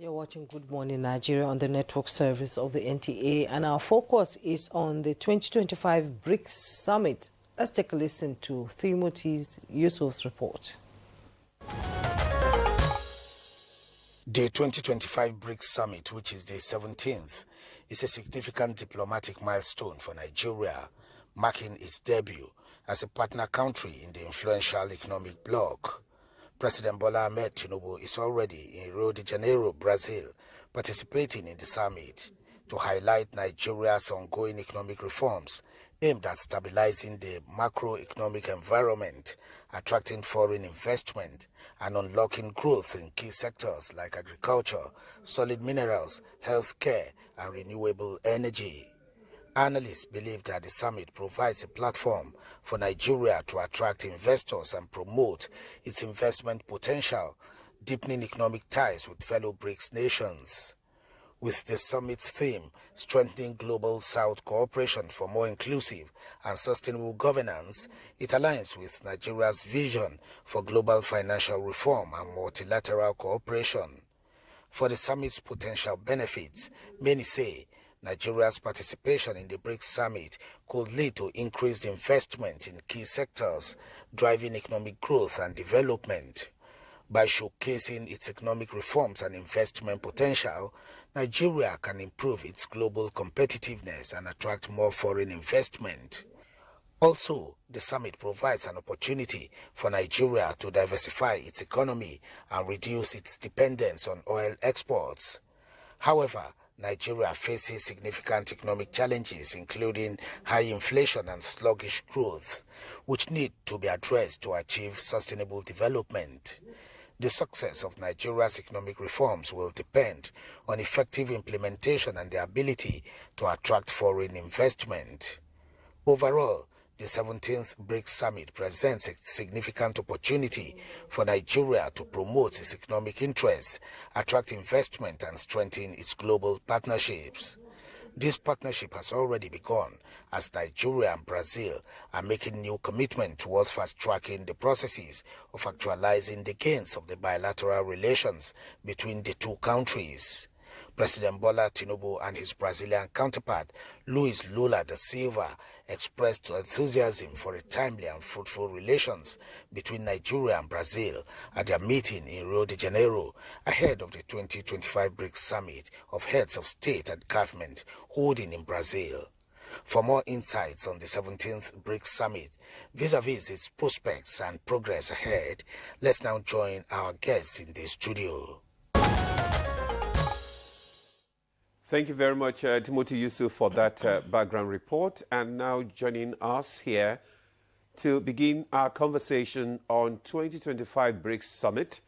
You're watching Good Morning Nigeria on the network service of the NTA, and our focus is on the 2025 BRICS Summit. Let's take a listen to Timothy Yusuf's report. The 2025 BRICS Summit, which is the 17th, is a significant diplomatic milestone for Nigeria, marking its debut as a partner country in the influential economic bloc. President Bola Ahmed Tinubu is already in Rio de Janeiro, Brazil, participating in the summit to highlight Nigeria's ongoing economic reforms aimed at stabilizing the macroeconomic environment, attracting foreign investment, and unlocking growth in key sectors like agriculture, solid minerals, healthcare, and renewable energy. Analysts believe that the summit provides a platform for Nigeria to attract investors and promote its investment potential, deepening economic ties with fellow BRICS nations. With the summit's theme, Strengthening Global South Cooperation for More Inclusive and Sustainable Governance, it aligns with Nigeria's vision for global financial reform and multilateral cooperation. For the summit's potential benefits, many say Nigeria's participation in the BRICS summit could lead to increased investment in key sectors, driving economic growth and development. By showcasing its economic reforms and investment potential, Nigeria can improve its global competitiveness and attract more foreign investment. Also, the summit provides an opportunity for Nigeria to diversify its economy and reduce its dependence on oil exports. However, Nigeria faces significant economic challenges, including high inflation and sluggish growth, which need to be addressed to achieve sustainable development. The success of Nigeria's economic reforms will depend on effective implementation and the ability to attract foreign investment. Overall, the 17th BRICS Summit presents a significant opportunity for Nigeria to promote its economic interests, attract investment, and strengthen its global partnerships. This partnership has already begun as Nigeria and Brazil are making new commitment towards fast-tracking the processes of actualizing the gains of the bilateral relations between the two countries. President Bola Tinubu and his Brazilian counterpart, Luis Lula da Silva, expressed enthusiasm for a timely and fruitful relations between Nigeria and Brazil at their meeting in Rio de Janeiro ahead of the 2025 BRICS Summit of Heads of State and Government holding in Brazil. For more insights on the 17th BRICS Summit, vis-à-vis its prospects and progress ahead, let's now join our guests in the studio. Thank you very much, Timothy Yusuf, for that background report. And now joining us here to begin our conversation on 2025 BRICS Summit,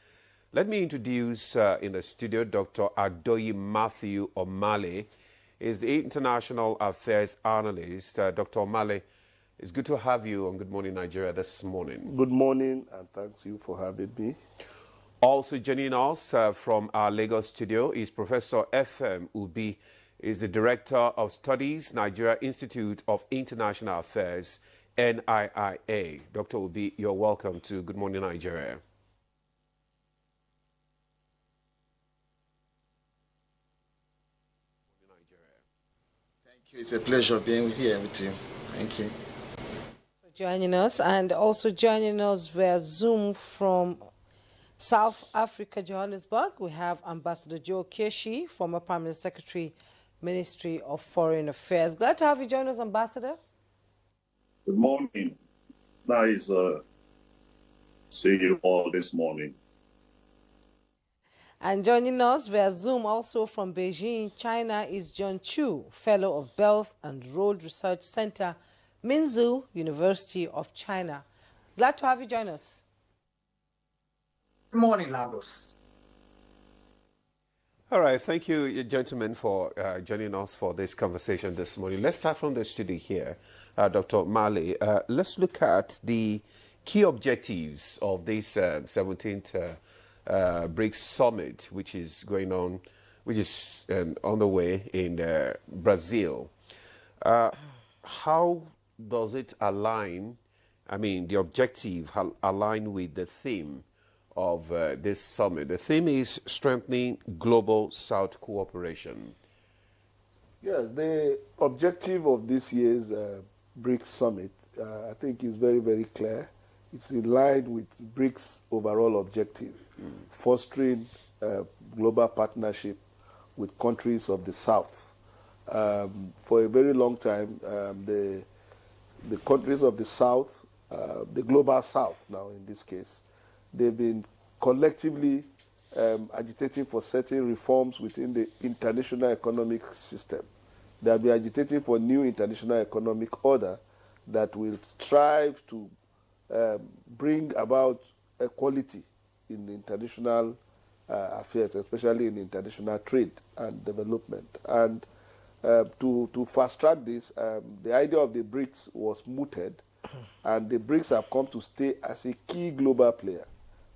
let me introduce in the studio Dr. Adoyi Matthew Omale. He's the International Affairs Analyst. Dr. Omale, it's good to have you on Good Morning Nigeria this morning. Good morning, and thanks you for having me. Also joining us from our Lagos studio is Professor F.M. Ubi, is the Director of Studies, Nigeria Institute of International Affairs, NIIA. Dr. Ubi, you're welcome to Good Morning Nigeria. Thank you. It's a pleasure being here with you. Thank you. For joining us, and also joining us via Zoom from South Africa, Johannesburg, we have Ambassador Joe Keshi, former Permanent Secretary, Ministry of Foreign Affairs. Glad to have you join us, Ambassador. Good morning. Nice see you all this morning. And joining us via Zoom also from Beijing, China, is John Chu, Fellow of Belt and Road Research Center, Minzu University of China. Glad to have you join us. Good morning, Lagos. All right, thank you, gentlemen, for joining us for this conversation this morning. Let's start from the studio here, Dr. Mali. Let's look at the key objectives of this 17th BRICS Summit, which is going on, which is on the way in Brazil. How does it align? I mean, the objective align with the theme of this summit. The theme is strengthening global South cooperation. Yes, the objective of this year's BRICS summit, I think, is very, very clear. It's in line with BRICS' overall objective, fostering global partnership with countries of the South. For a very long time, the countries of the South, the global South now in this case, they've been collectively agitating for certain reforms within the international economic system. They have been agitating for new international economic order that will strive to bring about equality in the international affairs, especially in international trade and development. And to fast-track this, the idea of the BRICS was mooted, and the BRICS have come to stay as a key global player,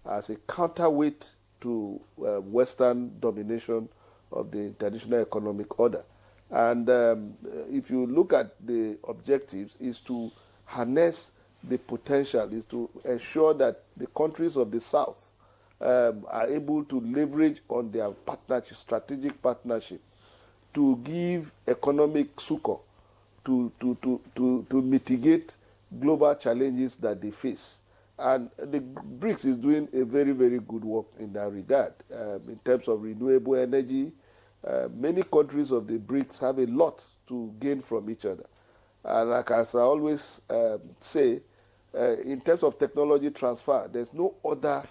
as a counterweight to Western domination of the international economic order. And if you look at the objectives, is to harness the potential, is to ensure that the countries of the South are able to leverage on their partnership, strategic partnership, to give economic succor, to mitigate global challenges that they face. And the BRICS is doing a very, very good work in that regard. In terms of renewable energy, many countries of the BRICS have a lot to gain from each other. And like as I always say, in terms of technology transfer, there's no other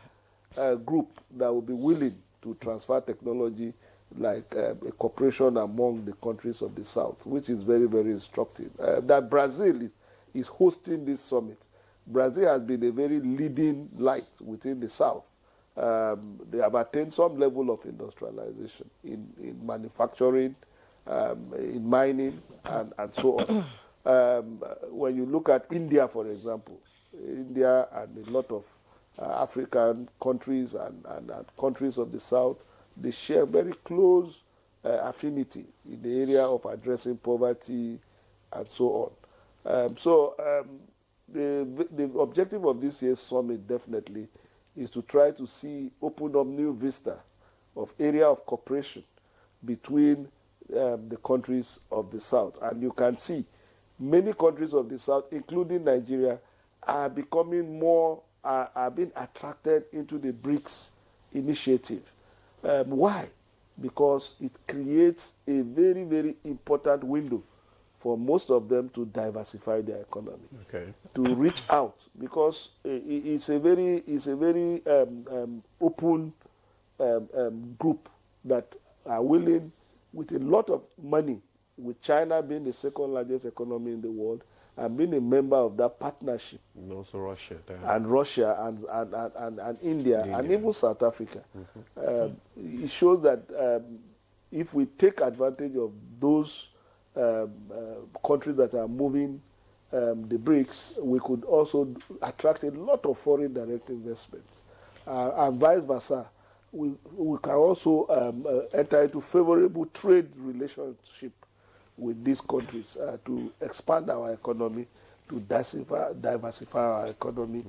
group that will be willing to transfer technology like a cooperation among the countries of the South, which is very, very instructive. That Brazil is hosting this summit. Brazil has been a very leading light within the South. They have attained some level of industrialization in manufacturing, in mining, and so on. When you look at India, for example, India and a lot of African countries and countries of the South, they share very close affinity in the area of addressing poverty and so on. The objective of this year's summit definitely is to try to open up new vista of area of cooperation between the countries of the South. And you can see many countries of the South, including Nigeria, are becoming are being attracted into the BRICS initiative. Why? Because it creates a very, very important window for most of them to diversify their economy, to reach out, because it's a very open group that are willing, with a lot of money, with China being the second largest economy in the world, and being a member of that partnership. And also Russia. And Russia and India, and even South Africa. It shows that if we take advantage of those countries that are moving the BRICS, we could also attract a lot of foreign direct investments. And vice versa. We can also enter into favorable trade relationship with these countries to expand our economy, to diversify our economy,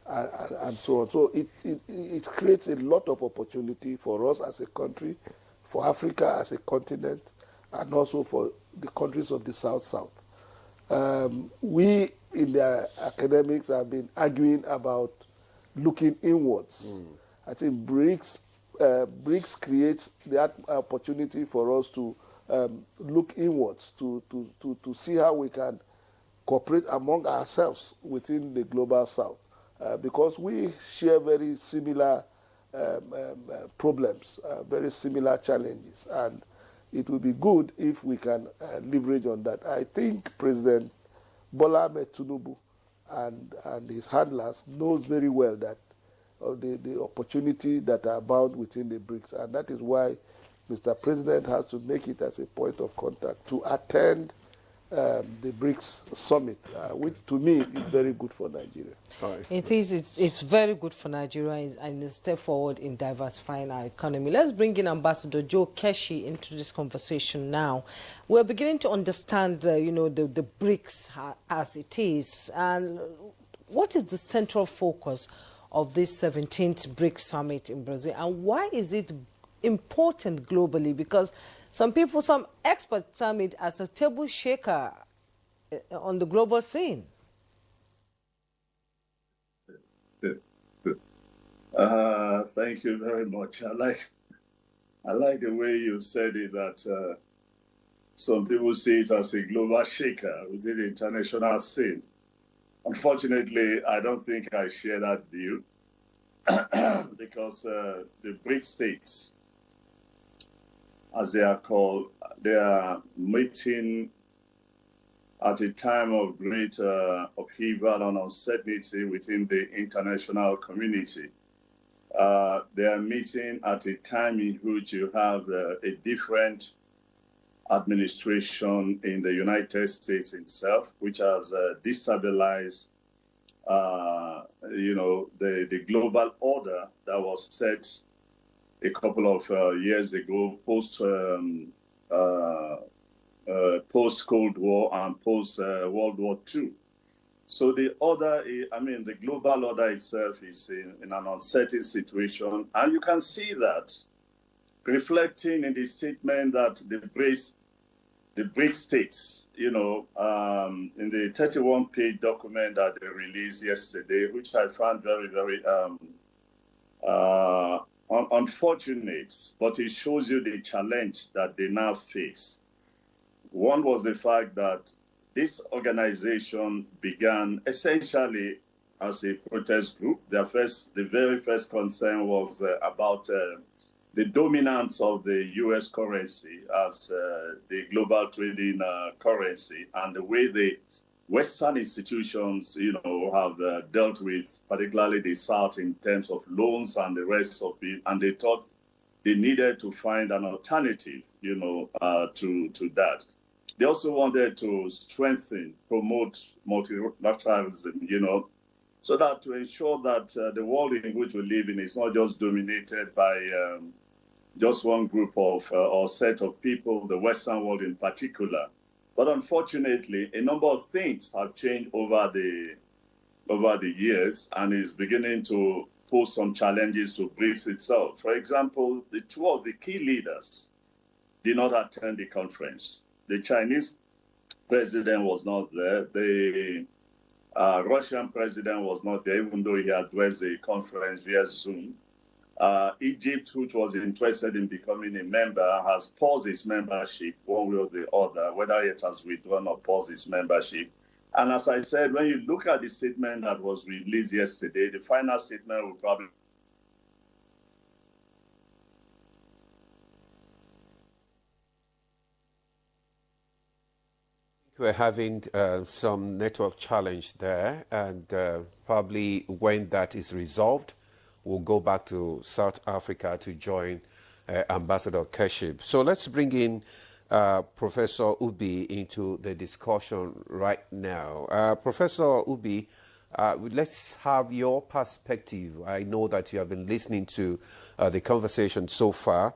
and so on. So it creates a lot of opportunity for us as a country, for Africa as a continent, and also for the countries of the South-South. We, in the academics, have been arguing about looking inwards. I think BRICS creates that opportunity for us to look inwards, to see how we can cooperate among ourselves within the global South, because we share very similar problems, very similar challenges, and it will be good if we can leverage on that. I think President Bola Ahmed Tinubu and his handlers knows very well that the opportunity that are abound within the BRICS, and that is why Mr. President has to make it as a point of contact to attend the BRICS summit, which to me is very good for Nigeria. It is. It's very good for Nigeria and a step forward in diversifying our economy. Let's bring in Ambassador Joe Keshi into this conversation now. We're beginning to understand, the BRICS as it is, and what is the central focus of this 17th BRICS summit in Brazil? And why is it important globally? Because some experts term it as a table shaker on the global scene. Thank you very much. I like the way you said it, that some people see it as a global shaker within the international scene. Unfortunately, I don't think I share that view because the BRICS states, as they are called, they are meeting at a time of great upheaval and uncertainty within the international community. They are meeting at a time in which you have a different administration in the United States itself, which has destabilized, the global order that was set a couple of years ago, post-Cold War and post-World War II. So the order, the global order itself is in an uncertain situation. And you can see that reflecting in the statement that the BRICS states, in the 31-page document that they released yesterday, which I found very, very unfortunate, but it shows you the challenge that they now face. One was the fact that this organization began essentially as a protest group. The very first concern was about the dominance of the U.S. currency as the global trading currency, and the way the Western institutions, have dealt with, particularly the South, in terms of loans and the rest of it. And they thought they needed to find an alternative, to that. They also wanted to promote multilateralism, so that to ensure that the world in which we live in is not just dominated by just one group of or set of people, the Western world in particular. But unfortunately, a number of things have changed over the years, and is beginning to pose some challenges to BRICS itself. For example, two of the key leaders did not attend the conference. The Chinese president was not there. The Russian president was not there, even though he addressed the conference via Zoom. Egypt, which was interested in becoming a member, has paused its membership one way or the other, whether it has withdrawn or paused its membership. And as I said, when you look at the statement that was released yesterday, the final statement will probably... We're having some network challenge there, and probably when that is resolved, we'll go back to South Africa to join Ambassador Keship. So let's bring in Professor Ubi into the discussion right now. Professor Ubi, let's have your perspective. I know that you have been listening to the conversation so far.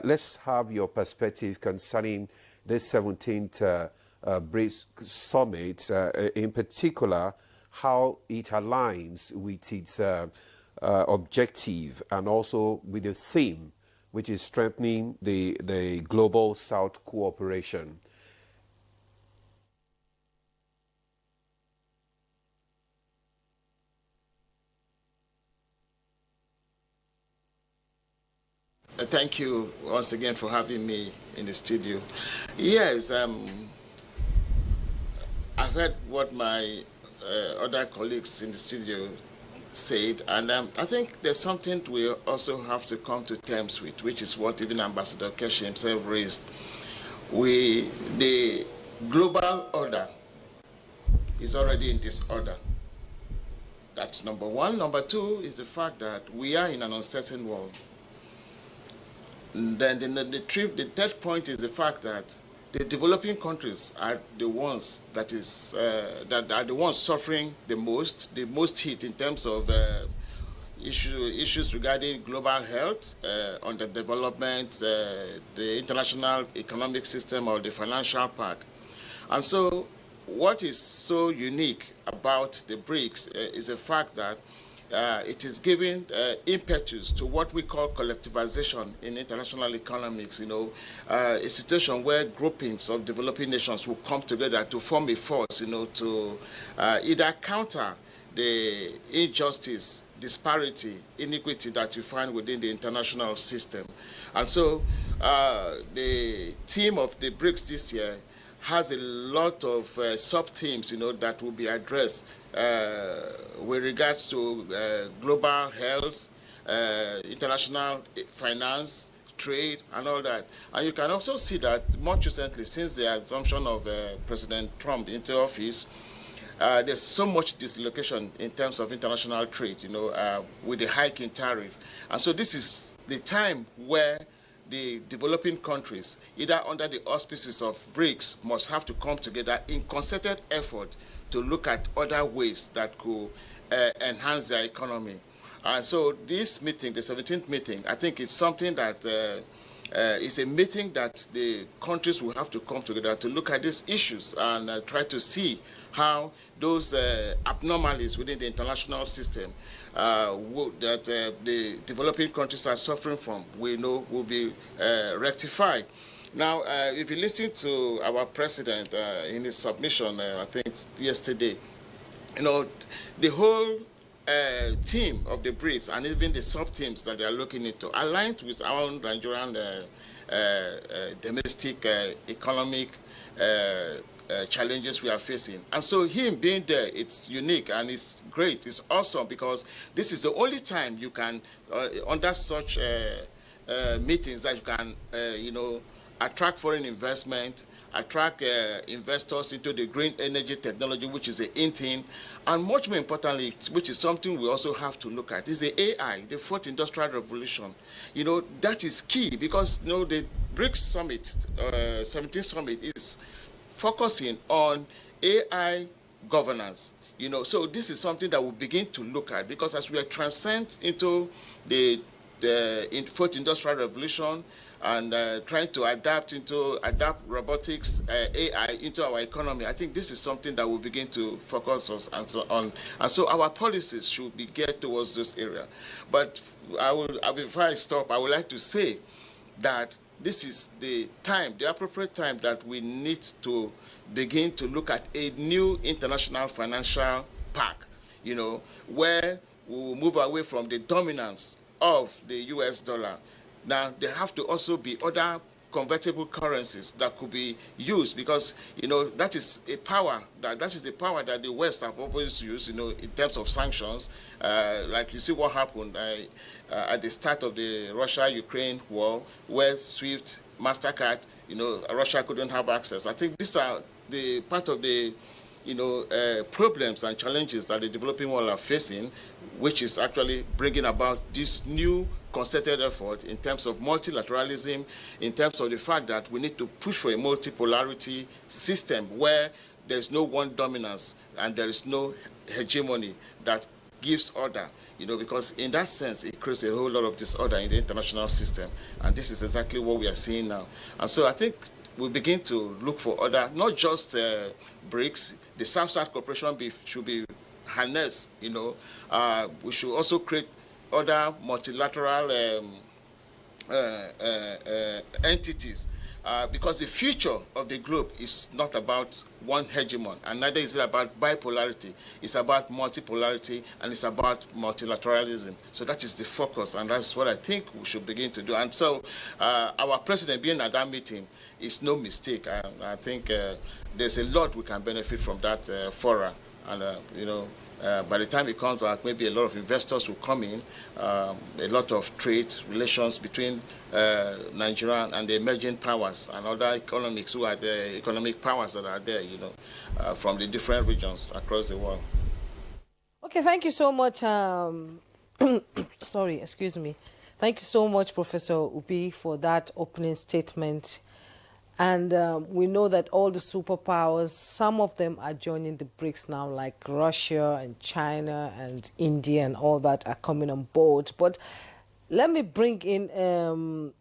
Let's have your perspective concerning this 17th BRICS summit, in particular, how it aligns with its objective and also with the theme, which is strengthening the global South cooperation. Thank you once again for having me in the studio. Yes, I've heard what my other colleagues in the studio said, and I think there's something we also have to come to terms with, which is what even Ambassador Keshi himself raised. The global order is already in disorder. That's number one. Number two is the fact that we are in an uncertain world. And then the third point is the fact that the developing countries are the ones that are the ones suffering the most hit in terms of issues regarding global health, underdevelopment, the international economic system, or the financial park. And so what is so unique about the BRICS is the fact that it is giving impetus to what we call collectivization in international economics, a situation where groupings of developing nations will come together to form a force, to either counter the injustice, disparity, inequity that you find within the international system. And so the theme of the BRICS this year has a lot of sub-themes, that will be addressed with regards to global health, international finance, trade, and all that. And you can also see that much recently, since the assumption of President Trump into office, there's so much dislocation in terms of international trade, with the hike in tariff. And so this is the time where the developing countries, either under the auspices of BRICS, must have to come together in concerted effort to look at other ways that could enhance their economy. And so this meeting, the 17th meeting, I think it's something that is a meeting that the countries will have to come together to look at these issues and try to see how those abnormalities within the international system that the developing countries are suffering from, we know will be rectified. Now, if you listen to our president in his submission, I think yesterday, the whole team of the BRICS and even the sub-teams that they are looking into aligned with our own Nigerian domestic economic challenges we are facing. And so him being there, it's unique and it's great, it's awesome, because this is the only time you can, under such meetings, that you can, attract foreign investment, attract investors into the green energy technology, which is the in thing, and much more importantly, which is something we also have to look at, is the AI, the fourth industrial revolution. That is key, because the BRICS Summit, 17th Summit, is focusing on AI governance. So this is something that we'll begin to look at, because as we are transcend into the fourth industrial revolution and trying to adapt robotics, AI into our economy, I think this is something that will begin to focus us on. And so our policies should be geared towards this area. But before I stop, I would like to say that this is the time, the appropriate time, that we need to begin to look at a new international financial pact, where we will move away from the dominance of the US dollar. Now, there have to also be other convertible currencies that could be used, because that is a power that is the power that the West have always used, in terms of sanctions. Like you see what happened at the start of the Russia-Ukraine war, where SWIFT, MasterCard, Russia couldn't have access. I think these are the part of the problems and challenges that the developing world are facing, which is actually bringing about this new concerted effort in terms of multilateralism, in terms of the fact that we need to push for a multipolarity system where there's no one dominance and there is no hegemony that gives order, because in that sense, it creates a whole lot of disorder in the international system. And this is exactly what we are seeing now. And so I think we begin to look for other, not just BRICS, the South-South cooperation should be harnessed, we should also create other multilateral entities, because the future of the globe is not about one hegemon, and neither is it about bipolarity. It's about multipolarity, and it's about multilateralism. So that is the focus, and that's what I think we should begin to do. And so our president being at that meeting is no mistake. I think there's a lot we can benefit from that forum, and by the time it comes back, maybe a lot of investors will come in, a lot of trade relations between Nigeria and the emerging powers and other economics who are the economic powers that are there, from the different regions across the world. Okay, thank you so much. Sorry, excuse me. Thank you so much, Professor Ubi, for that opening statement. And we know that all the superpowers, some of them are joining the BRICS now, like Russia and China and India and all that are coming on board. But let me bring in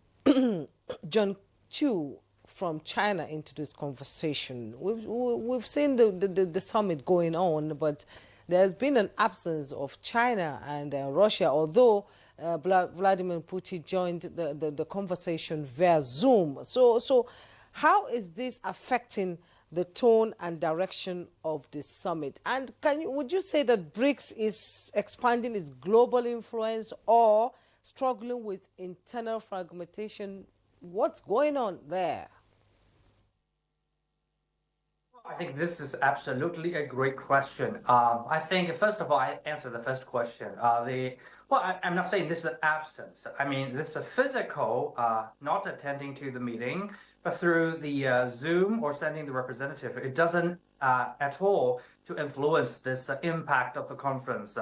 John Chu from China into this conversation. We've seen the summit going on, but there's been an absence of China and Russia, although Vladimir Putin joined the conversation via Zoom. So how is this affecting the tone and direction of this summit? And would you say that BRICS is expanding its global influence or struggling with internal fragmentation? What's going on there? I think this is absolutely a great question. I think, first of all, I answer the first question. I'm not saying this is an absence. I mean, this is a physical, not attending to the meeting, but through the Zoom or sending the representative. It doesn't at all to influence this impact of the conference.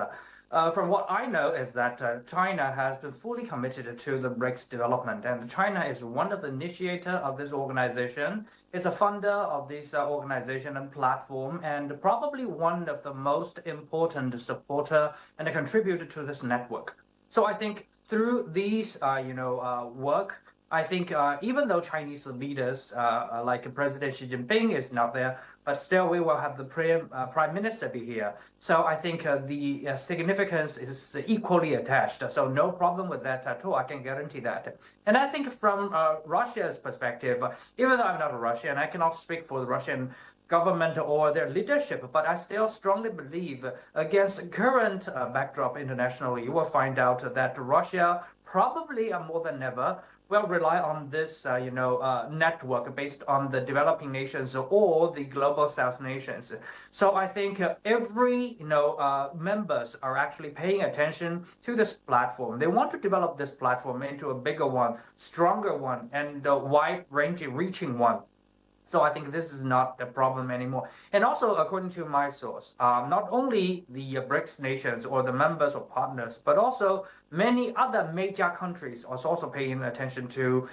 From what I know is that China has been fully committed to the BRICS development, and China is one of the initiators of this organization. It's a funder of this organization and platform, and probably one of the most important supporter and a contributor to this network. So I think through these, work, I think even though Chinese leaders like President Xi Jinping is not there, but still we will have the Prime Minister be here. So I think the significance is equally attached. So no problem with that at all. I can guarantee that. And I think from Russia's perspective, even though I'm not a Russian, I cannot speak for the Russian government or their leadership, but I still strongly believe against current backdrop internationally, you will find out that Russia probably more than ever will rely on this, network based on the developing nations or the global South nations. So I think every, members are actually paying attention to this platform. They want to develop this platform into a bigger one, stronger one, and a wide-ranging, reaching one. So I think this is not the problem anymore. And also, according to my source, not only the BRICS nations or the members or partners, but also many other major countries are also paying attention to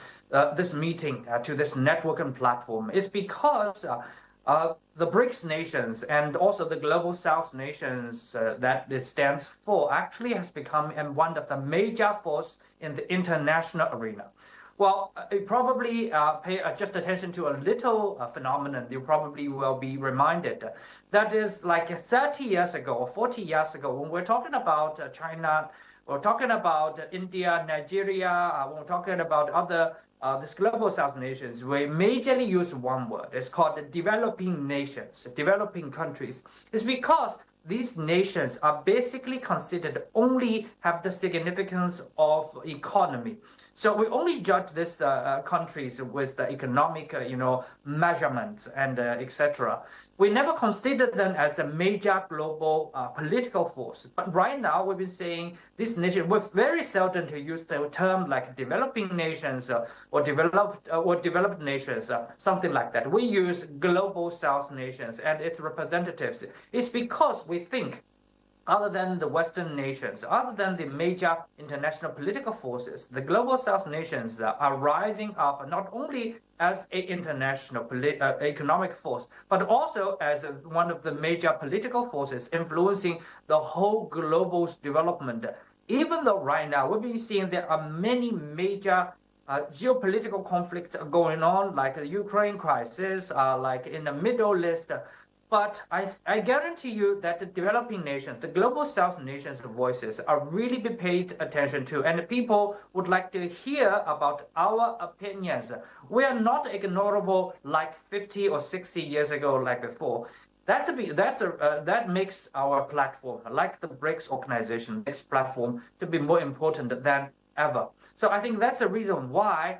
this meeting, to this network and platform. It's because the BRICS nations and also the Global South nations that this stands for actually has become one of the major force in the international arena. Well, you probably pay just attention to a little phenomenon. You probably will be reminded. That is like 30 years ago or 40 years ago, when we're talking about China, we're talking about India, Nigeria, when we're talking about other this global South nations, we majorly use one word. It's called the developing nations, developing countries. It's because these nations are basically considered only have the significance of economy. So we only judge these countries with the economic, measurements and etc. We never consider them as a major global political force. But right now, we've been saying these nations. We're very seldom to use the term like developing nations or developed nations, something like that. We use global South nations and its representatives. It's because we think, other than the Western nations, other than the major international political forces, the global South nations are rising up not only as an international economic force, but also as one of the major political forces influencing the whole global development. Even though right now we've been seeing there are many major geopolitical conflicts going on, like the Ukraine crisis, like in the Middle East. But I guarantee you that the developing nations, the global South nations' voices are really be paid attention to, and people would like to hear about our opinions. We are not ignorable like 50 or 60 years ago, like before. That makes our platform, like the BRICS organization, its platform, to be more important than ever. So I think that's the reason why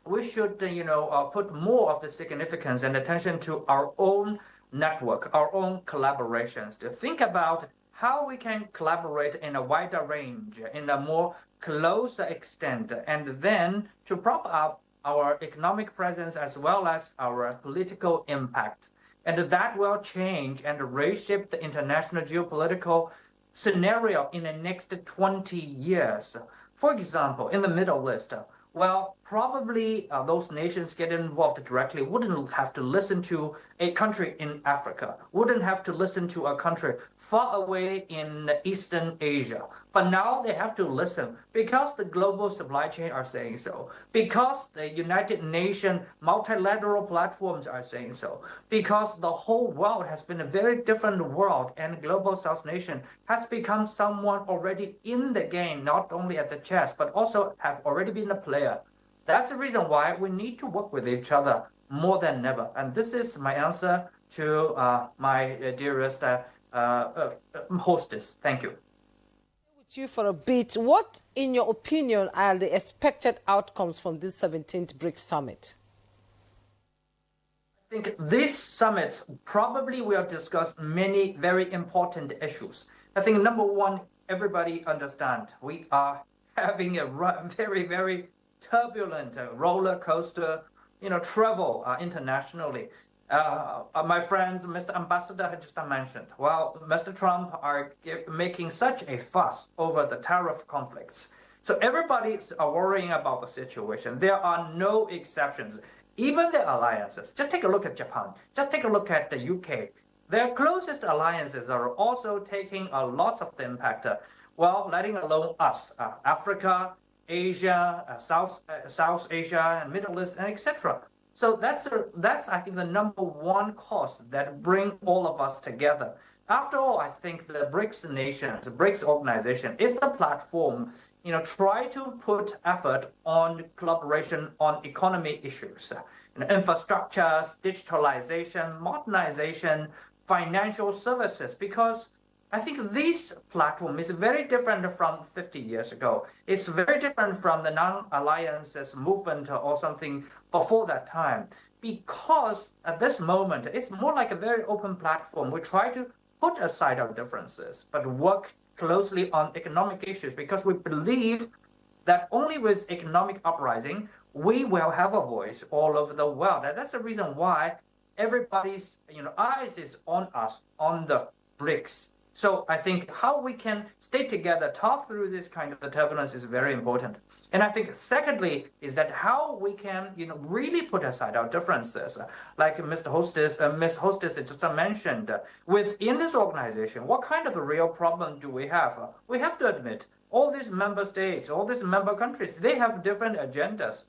we should, put more of the significance and attention to our own network, our own collaborations, to think about how we can collaborate in a wider range, in a more closer extent, and then to prop up our economic presence as well as our political impact. And that will change and reshape the international geopolitical scenario in the next 20 years. For example, in the Middle East, well, probably those nations get involved directly wouldn't have to listen to a country in Africa, wouldn't have to listen to a country far away in Eastern Asia, But now they have to listen because the global supply chain are saying so, because the United Nations multilateral platforms are saying so, because the whole world has been a very different world, and global South nation has become someone already in the game, not only at the chess, but also have already been a player. That's the reason why we need to work with each other more than ever. And this is my answer to my dearest hostess. Thank you. With you for a bit, what, in your opinion, are the expected outcomes from this 17th BRICS summit? I think this summit probably will discuss many very important issues. I think number one, everybody understand we are having a very, very turbulent roller coaster, travel internationally. My friend, Mr. Ambassador, had just mentioned, well, Mr. Trump are making such a fuss over the tariff conflicts. So everybody's worrying about the situation. There are no exceptions. Even the alliances, just take a look at Japan, just take a look at the UK. Their closest alliances are also taking a lot of the impact, letting alone us, Africa, Asia, South Asia, and Middle East, and etc. So that's I think the number one cause that bring all of us together. After all, I think the BRICS nations, the BRICS organization is the platform, try to put effort on collaboration on economy issues, infrastructures, digitalization, modernization, financial services, because I think this platform is very different from 50 years ago. It's very different from the non-alliances movement or something before that time, because at this moment, it's more like a very open platform. We try to put aside our differences, but work closely on economic issues, because we believe that only with economic uprising, we will have a voice all over the world. And that's the reason why everybody's eyes is on us, on the BRICS. So I think how we can stay together, talk through this kind of turbulence is very important. And I think secondly is that how we can, really put aside our differences, like Miss Hostess just mentioned, within this organization, what kind of a real problem do we have? We have to admit, all these member states, all these member countries, they have different agendas.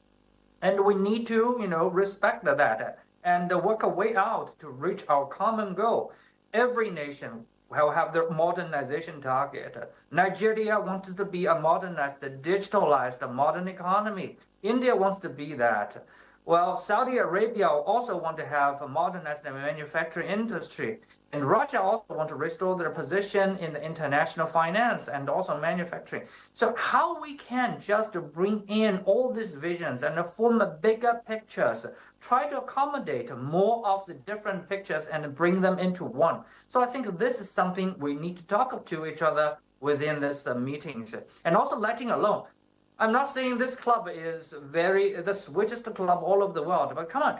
And we need to, respect that and work a way out to reach our common goal. Every nation will have their modernization target. Nigeria wants to be a modernized, digitalized, modern economy. India wants to be that. Well, Saudi Arabia also want to have a modernized manufacturing industry. And Russia also want to restore their position in the international finance and also manufacturing. So how we can just bring in all these visions and form a bigger pictures, try to accommodate more of the different pictures and bring them into one. So I think this is something we need to talk to each other within this meetings. And also letting alone. I'm not saying this club is the sweetest club all over the world, but come on.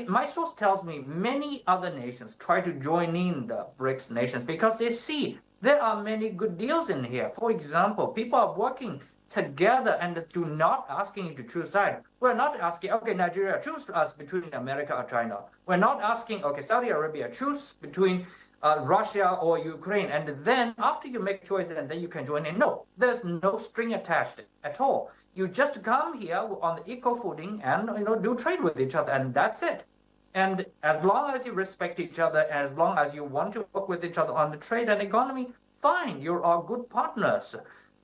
My source tells me many other nations try to join in the BRICS nations because they see there are many good deals in here. For example, people are working together and do not asking you to choose side. We're not asking, okay, Nigeria, choose us between America or China. We're not asking, okay, Saudi Arabia, choose between Russia or Ukraine. And then after you make choices, and then you can join in. No, there's no string attached at all. You just come here on the equal footing and do trade with each other, and that's it. And as long as you respect each other, as long as you want to work with each other on the trade and economy, fine, you're all good partners.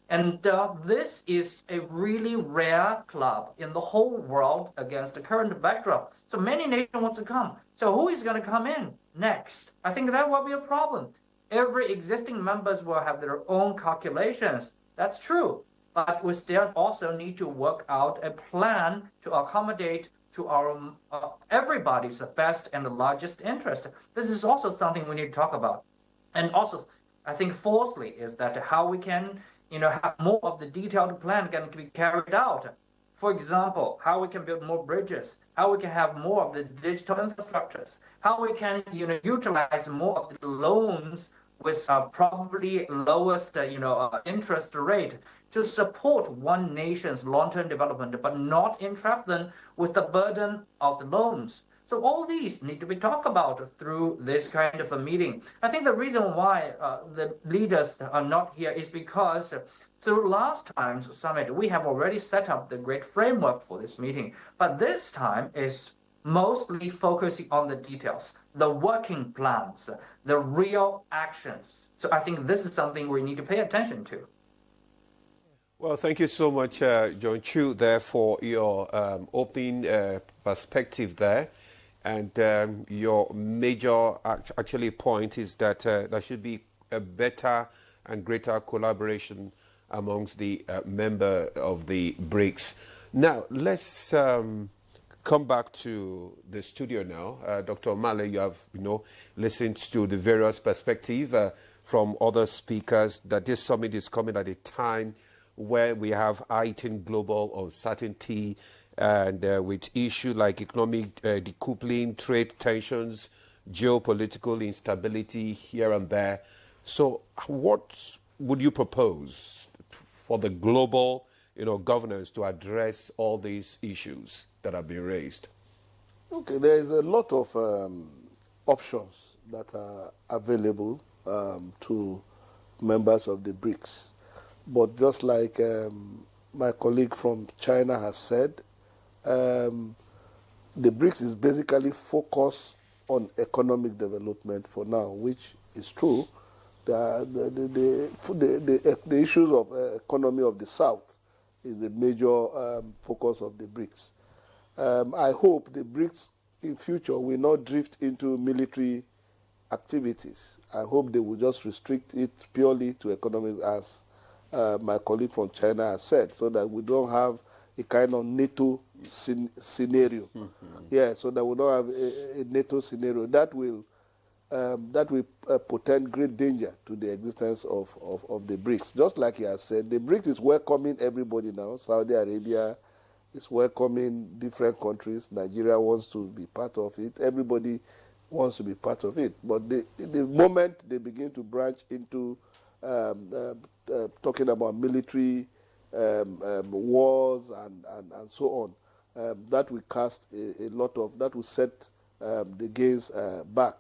And this is a really rare club in the whole world against the current backdrop. So many nations want to come. So who is going to come in next? I think that will be a problem. Every existing members will have their own calculations. That's true. But we still also need to work out a plan to accommodate to our everybody's best and the largest interest. This is also something we need to talk about. And also, I think fourthly is that how we can have more of the detailed plan can be carried out. For example, how we can build more bridges, how we can have more of the digital infrastructures, how we can utilize more of the loans with probably lowest interest rate to support one nation's long-term development, but not entrap them with the burden of the loans. So So all these need to be talked about through this kind of a meeting. I think the reason why the leaders are not here is because through last time's summit, we have already set up the great framework for this meeting. But this time is mostly focusing on the details, the working plans, the real actions. So I think this is something we need to pay attention to. Well, thank you so much, John Chu, there for your opening perspective there. And your major actually point is that there should be a better and greater collaboration amongst the member of the BRICS. Now, let's come back to the studio now. Dr. Male, you have listened to the various perspectives from other speakers that this summit is coming at a time where we have heightened global uncertainty and with issues like economic decoupling, trade tensions, geopolitical instability here and there. So what would you propose for the global governance to address all these issues that have been raised? Okay, there is a lot of options that are available to members of the BRICS. But just like my colleague from China has said, the BRICS is basically focused on economic development for now, which is true. The issues of economy of the South is the major focus of the BRICS. I hope the BRICS in future will not drift into military activities. I hope they will just restrict it purely to economic, as my colleague from China has said, so that we don't have a kind of NATO scenario. Yeah, so that we don't have a NATO scenario that will portend great danger to the existence of the BRICS. Just like he has said, the BRICS is welcoming everybody now. Saudi Arabia is welcoming different countries. Nigeria wants to be part of it. Everybody wants to be part of it. But the moment they begin to branch into talking about military wars and so on, that will cast a lot of, that will set the gains back.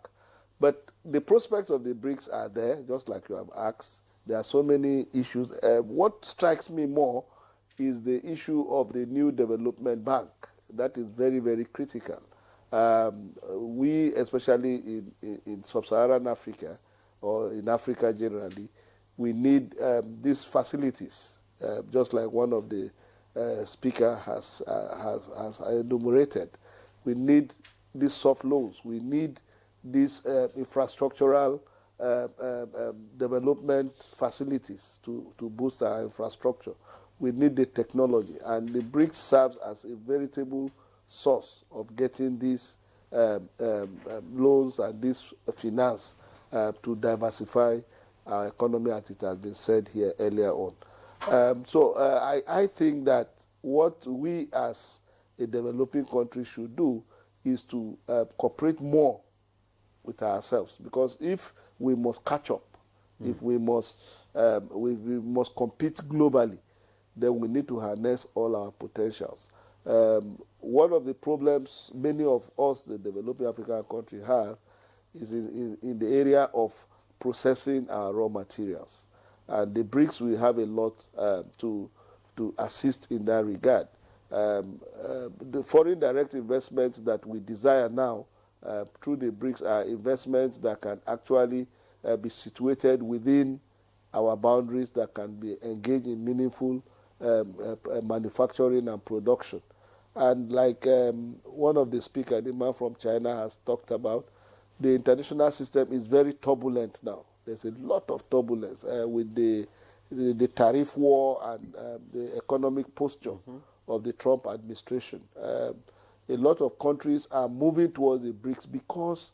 But the prospects of the BRICS are there, just like you have asked. There are so many issues. What strikes me more is the issue of the new development bank. That is very, very critical. We, especially in sub-Saharan Africa, or in Africa generally, we need these facilities, just like one of the speaker has enumerated. We need these soft loans. We need these infrastructural development facilities to boost our infrastructure. We need the technology, and the BRICS serves as a veritable source of getting these loans and this finance to diversify our economy, as it has been said here earlier on. I think that what we as a developing country should do is to cooperate more with ourselves, because if we must catch up, if we must compete globally, then we need to harness all our potentials. One of the problems many of us, the developing African country, have is in the area of processing our raw materials. And the BRICS will have a lot to assist in that regard. The foreign direct investments that we desire now through the BRICS are investments that can actually be situated within our boundaries, that can be engaged in meaningful manufacturing and production. And like one of the speakers, the man from China, has talked about, the international system is very turbulent now. There's a lot of turbulence with the tariff war and the economic posture of the Trump administration. A lot of countries are moving towards the BRICS because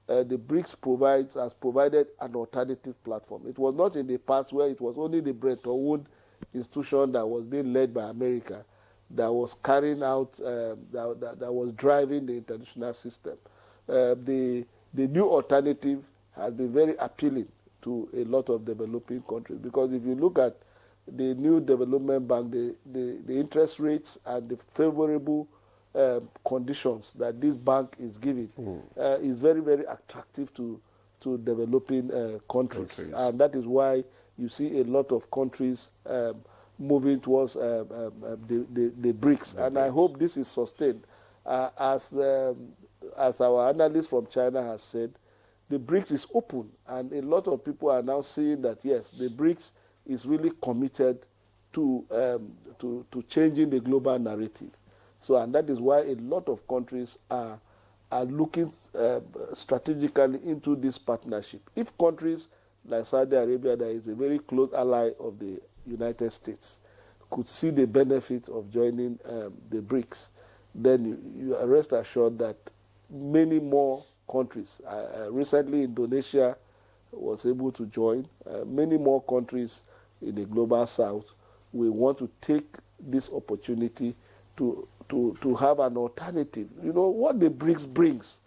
the BRICS has provided an alternative platform. It was not in the past where it was only the Bretton Woods institution that was being led by America that was carrying out, that was driving the international system. The new alternative has been very appealing to a lot of developing countries, because if you look at the new development bank, the interest rates and the favorable conditions that this bank is giving is very, very attractive to developing countries. And that is why you see a lot of countries moving towards the BRICS. And I hope this is sustained. As our analyst from China has said, the BRICS is open, and a lot of people are now seeing that, yes, the BRICS is really committed to changing the global narrative. So, and that is why a lot of countries are looking strategically into this partnership. If countries like Saudi Arabia, that is a very close ally of the United States, could see the benefit of joining the BRICS, then you are rest assured that many more countries, recently Indonesia was able to join, many more countries in the global south will want to take this opportunity to have an alternative. You know, what the BRICS brings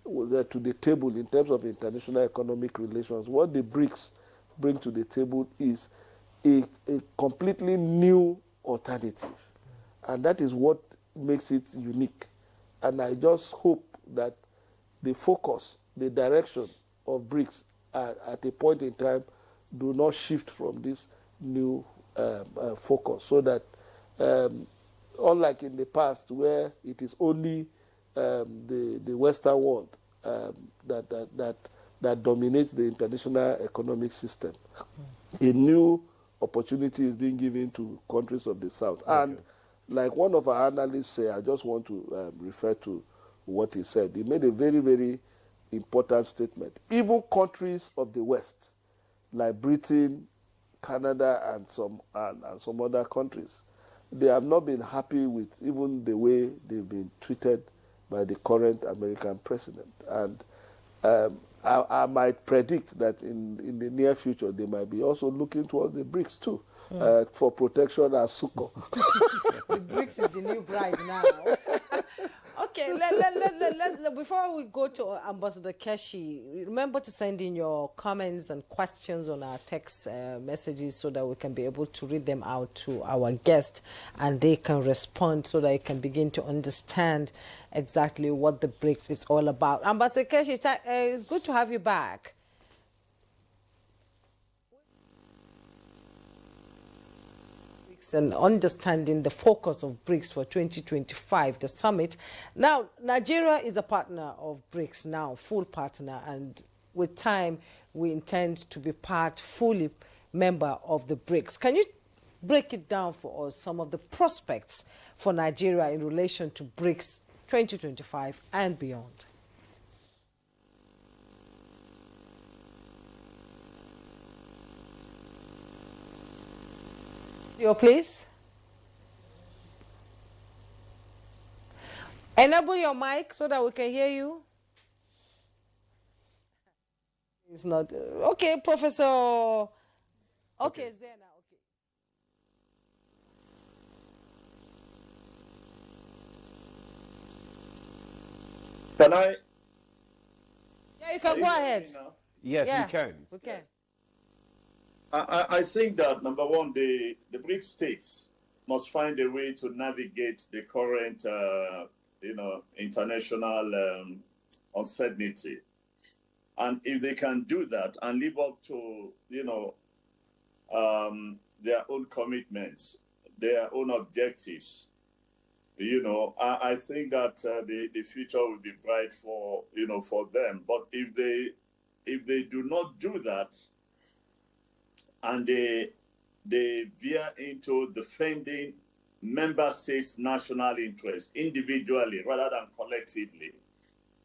to the table in terms of international economic relations, what the BRICS bring to the table is a completely new alternative. And that is what makes it unique. And I just hope that the focus, the direction of BRICS at a point in time do not shift from this new focus, so that unlike in the past where it is only the Western world that dominates the international economic system, a new opportunity is being given to countries of the South. Okay. And like one of our analysts said, I just want to refer to what he said. He made a very, very important statement. Even countries of the West, like Britain, Canada, and some other countries, they have not been happy with even the way they've been treated by the current American president. And I might predict that in the near future, they might be also looking towards the BRICS too, for protection as succor. The BRICS is the new bride now. Okay, before we go to Ambassador Keshi, remember to send in your comments and questions on our text messages so that we can be able to read them out to our guests and they can respond so that you can begin to understand exactly what the BRICS is all about. Ambassador Keshi, it's good to have you back. And understanding the focus of BRICS for 2025, the summit. Now, Nigeria is a partner of BRICS now, full partner, and with time, we intend to be fully member of the BRICS. Can you break it down for us, some of the prospects for Nigeria in relation to BRICS 2025 and beyond? Please enable your mic so that we can hear you. It's not okay, Professor. Okay, it's there now. Okay. Can I? Yeah, you can go ahead. Yes, yeah, we can. We can. Yes. I think that, number one, the BRICS states must find a way to navigate the current, international uncertainty. And if they can do that and live up to, their own commitments, their own objectives, I think that the future will be bright for them. But if they do not do that, and they veer into defending member states' national interests individually rather than collectively,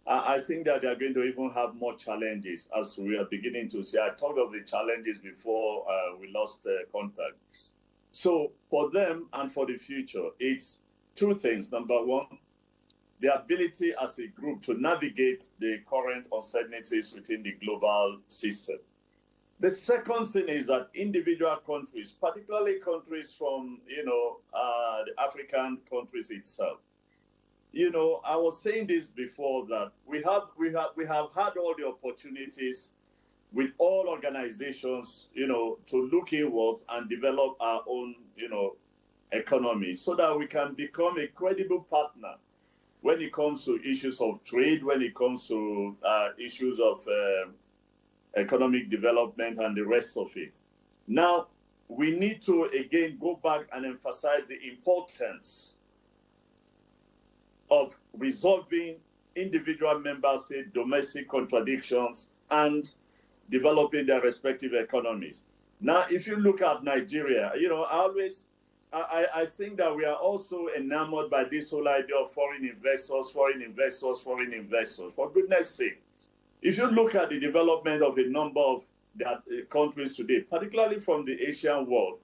I think that they are going to even have more challenges, as we are beginning to see. I talked of the challenges before we lost contact. So for them and for the future, it's two things. Number one, the ability as a group to navigate the current uncertainties within the global system. The second thing is that individual countries, particularly countries from, the African countries itself. I was saying this before, that we have had all the opportunities with all organizations, to look inwards and develop our own, economy so that we can become a credible partner when it comes to issues of trade, when it comes to issues of economic development and the rest of it. Now, we need to, again, go back and emphasize the importance of resolving individual member state domestic contradictions and developing their respective economies. Now, if you look at Nigeria, you know, I think that we are also enamored by this whole idea of foreign investors, foreign investors, foreign investors. For goodness sake, if you look at the development of a number of countries today, particularly from the Asian world,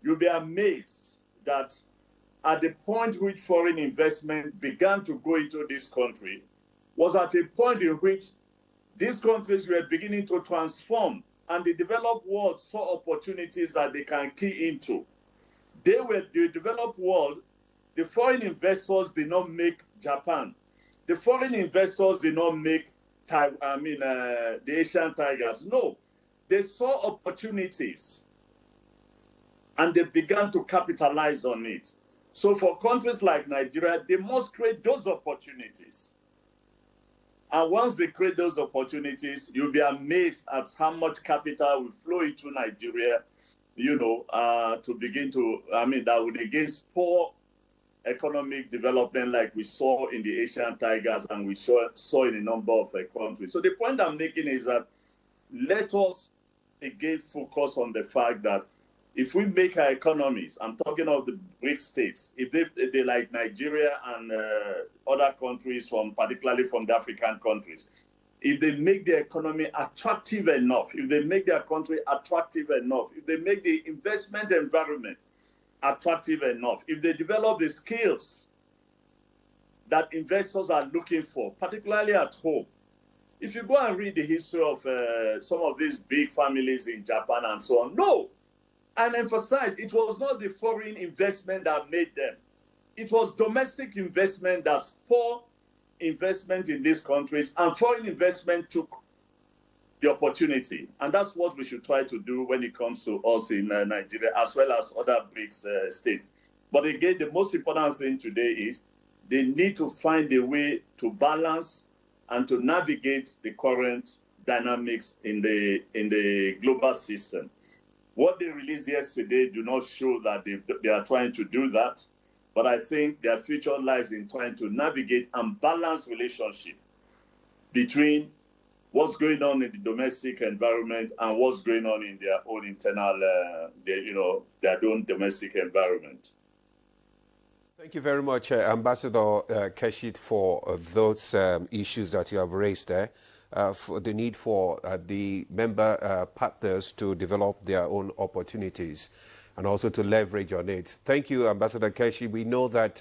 you'll be amazed that at the point which foreign investment began to go into this country was at a point in which these countries were beginning to transform, and the developed world saw opportunities that they can key into. The developed world, the foreign investors did not make Japan. The foreign investors did not make the Asian tigers. No, they saw opportunities and they began to capitalize on it. So for countries like Nigeria, they must create those opportunities. And once they create those opportunities, you'll be amazed at how much capital will flow into Nigeria, you know, to begin to, that would again spur economic development like we saw in the Asian tigers and we saw in a number of countries. So the point I'm making is that let us again focus on the fact that if we make our economies, I'm talking of the BRICS states, if they like Nigeria and other countries, particularly from the African countries, if they make their economy attractive enough, if they make their country attractive enough, if they make the investment environment attractive enough, if they develop the skills that investors are looking for, particularly at home. If you go and read the history of some of these big families in Japan and so on, no, and emphasize, it was not the foreign investment that made them. It was domestic investment that spurred investment in these countries, and foreign investment took the opportunity. And that's what we should try to do when it comes to us in Nigeria, as well as other BRICS states. But again, the most important thing today is they need to find a way to balance and to navigate the current dynamics in the global system. What they released yesterday do not show that they are trying to do that, but I think their future lies in trying to navigate and balance relationship between what's going on in the domestic environment and what's going on in their own internal, their own domestic environment. Thank you very much, Ambassador Keshit, for those issues that you have raised there. For the need for the member partners to develop their own opportunities and also to leverage on it. Thank you, Ambassador Keshi. We know that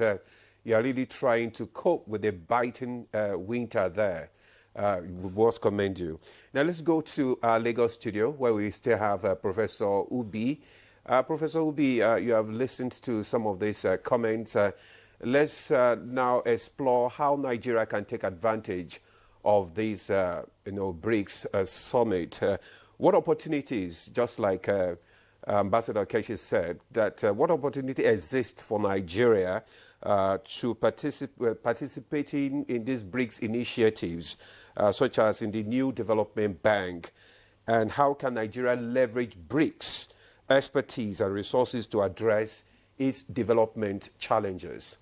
you are really trying to cope with the biting winter there. We must commend you. Now let's go to our Lagos studio where we still have Professor Ubi. Professor Ubi, you have listened to some of these comments. Let's now explore how Nigeria can take advantage of this, BRICS summit. What opportunities, just like Ambassador Keshi said, that what opportunity exists for Nigeria to participating in these BRICS initiatives, such as in the New Development Bank, and how can Nigeria leverage BRICS expertise and resources to address its development challenges?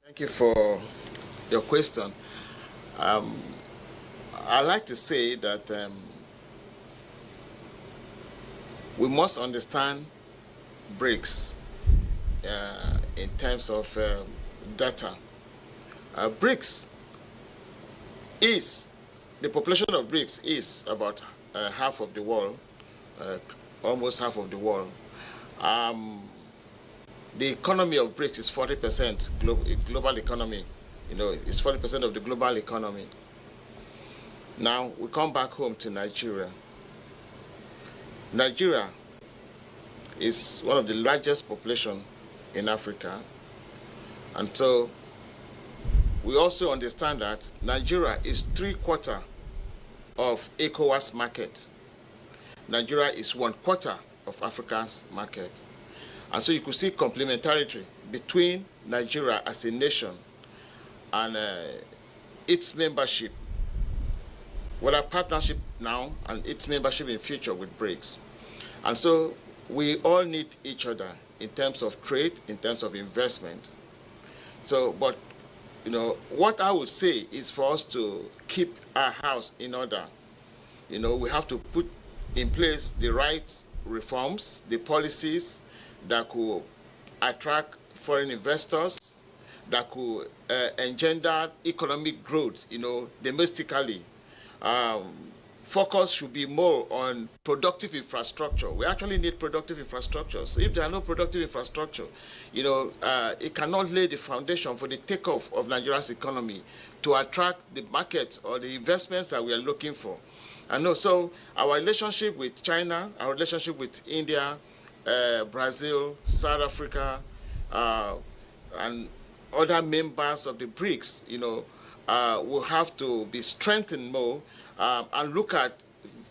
Thank you for your question. I like to say that we must understand BRICS in terms of data. BRICS the population of BRICS is about half of the world, almost half of the world. The economy of BRICS is 40% global economy. It's 40% of the global economy. Now we come back home to Nigeria. Nigeria is one of the largest population in Africa, and so we also understand that Nigeria is 3/4 of ECOWAS market. Nigeria is 1/4 of Africa's market. And so you could see complementarity between Nigeria as a nation and its membership, whether partnership now and its membership in future with BRICS. And so we all need each other in terms of trade, in terms of investment. So, but, you know, what I would say is for us to keep our house in order. You know, we have to put in place the right reforms, the policies that could attract foreign investors, that could engender economic growth, you know, domestically. Focus should be more on productive infrastructure. We actually need productive infrastructure. So if there are no productive infrastructure, you know, it cannot lay the foundation for the takeoff of Nigeria's economy to attract the market or the investments that we are looking for. And also, our relationship with China, our relationship with India, Brazil, South Africa, and other members of the BRICS, you know, will have to be strengthened more and look at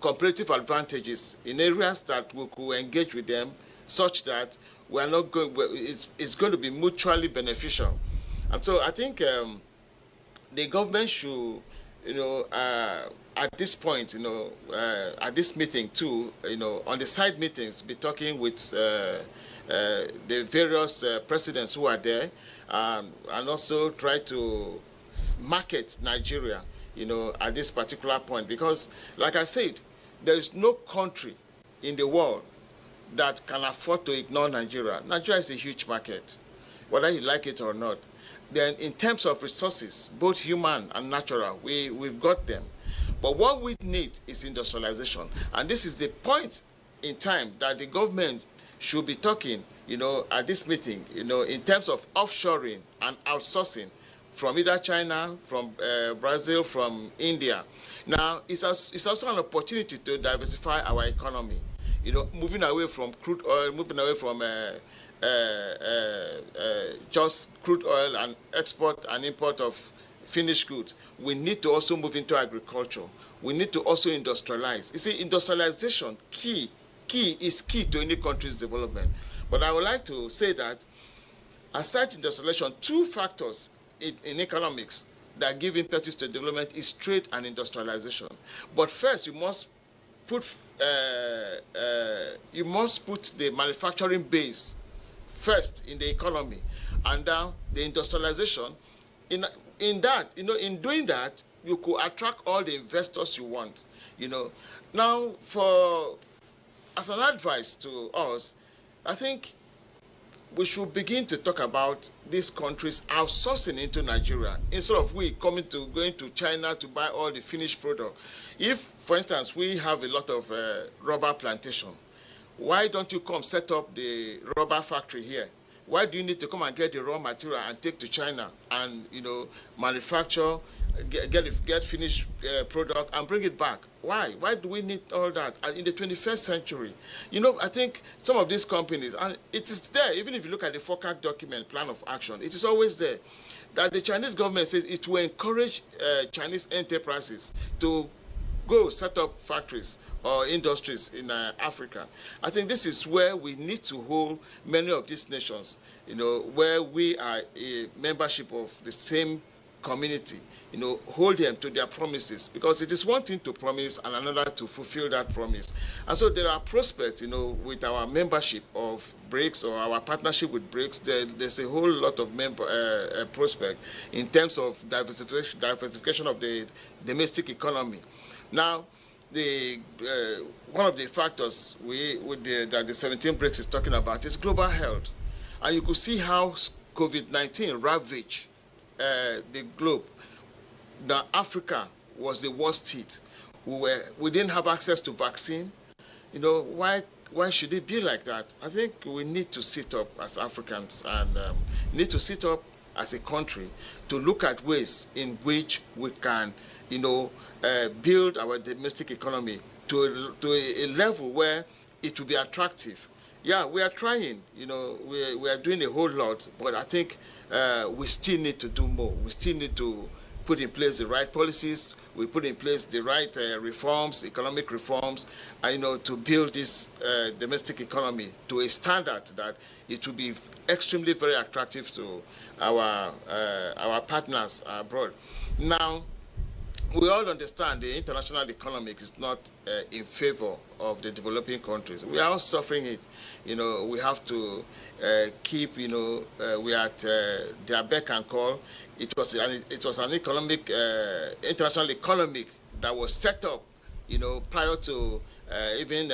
comparative advantages in areas that we could engage with them, such that we are not going. It's going to be mutually beneficial. And so I think the government should, you know, at this point, you know, at this meeting too, you know, on the side meetings, be talking with the various presidents who are there, and also try to market Nigeria, you know, at this particular point. Because, like I said, there is no country in the world that can afford to ignore Nigeria. Nigeria is a huge market, whether you like it or not. Then in terms of resources, both human and natural, we've got them. But what we need is industrialization. And this is the point in time that the government should be talking, you know, at this meeting, you know, in terms of offshoring and outsourcing from either China, from Brazil, from India. Now, it's also an opportunity to diversify our economy, you know, moving away from crude oil, moving away from just crude oil and export and import of finished goods. We need to also move into agriculture. We need to also industrialize. You see, industrialization is key to any country's development. But I would like to say that aside industrialization, two factors in economics that give impetus to development is trade and industrialization. But first, you must put the manufacturing base first in the economy, and then the industrialization. In that, you know, in doing that, you could attract all the investors you want. You know, now as an advice to us, I think we should begin to talk about these countries outsourcing into Nigeria instead of going to China to buy all the finished product. If, for instance, we have a lot of rubber plantation, why don't you come set up the rubber factory here? Why do you need to come and get the raw material and take to China and, you know, manufacture, get finished product and bring it back? Why? Why do we need all that in the 21st century? You know, I think some of these companies, and it is there, even if you look at the FOCAC document, plan of action, it is always there, that the Chinese government says it will encourage Chinese enterprises to go set up factories or industries in Africa. I think this is where we need to hold many of these nations, you know, where we are a membership of the same community, you know, hold them to their promises, because it is one thing to promise and another to fulfill that promise. And so there are prospects, you know, with our membership of BRICS or our partnership with BRICS, there's a whole lot of prospect in terms of diversification of the domestic economy. Now, one of the factors that the 17 BRICS is talking about is global health. And you could see how COVID-19 ravaged the globe. Now, Africa was the worst hit. We didn't have access to vaccine. You know, why should it be like that? I think we need to sit up as Africans and need to sit up as a country to look at ways in which we can, you know, build our domestic economy to a level where it will be attractive, yeah, we are trying. We are doing a whole lot, but I think we still need to do more. We still need to put in place the right policies. We put in place the right reforms, economic reforms, and to build this domestic economy to a standard that it will be extremely very attractive to our partners abroad. Now, we all understand the international economic is not in favor of the developing countries. We are all suffering it. We have to keep, we are at their beck and call. It was an economic, international economic that was set up, prior to even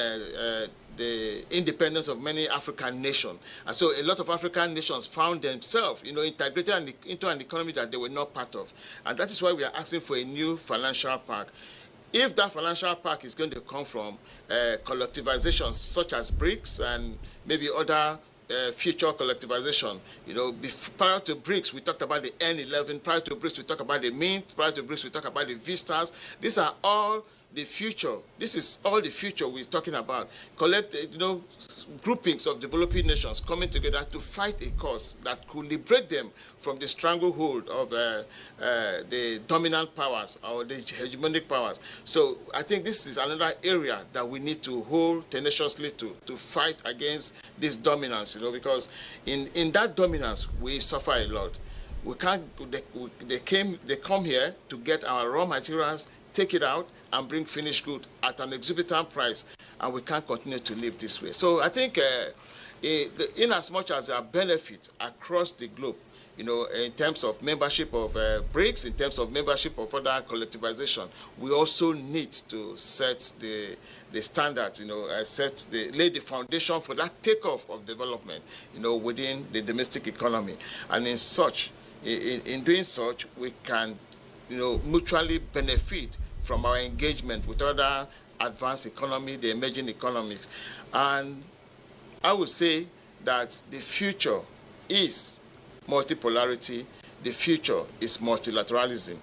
the independence of many African nations. And so a lot of African nations found themselves, integrated into an economy that they were not part of. And that is why we are asking for a new financial pact. If that financial pact is going to come from collectivizations such as BRICS and maybe other future collectivization, prior to BRICS, we talked about the N11. Prior to BRICS, we talked about the Mint. Prior to BRICS, we talked about the Vistas. These are all the future. This is all the future we're talking about. Groupings of developing nations coming together to fight a cause that could liberate them from the stranglehold of the dominant powers or the hegemonic powers. So I think this is another area that we need to hold tenaciously to fight against this dominance, because in that dominance, we suffer a lot. We can't, they come here to get our raw materials, take it out, and bring finished good at an exorbitant price, and we can't continue to live this way. So I think in as much as there are benefits across the globe, in terms of membership of BRICS, in terms of membership of other collectivization, we also need to set the standards, lay the foundation for that takeoff of development, within the domestic economy. And in doing such, we can, mutually benefit from our engagement with other advanced economy, the emerging economies. And I would say that the future is multipolarity, the future is multilateralism.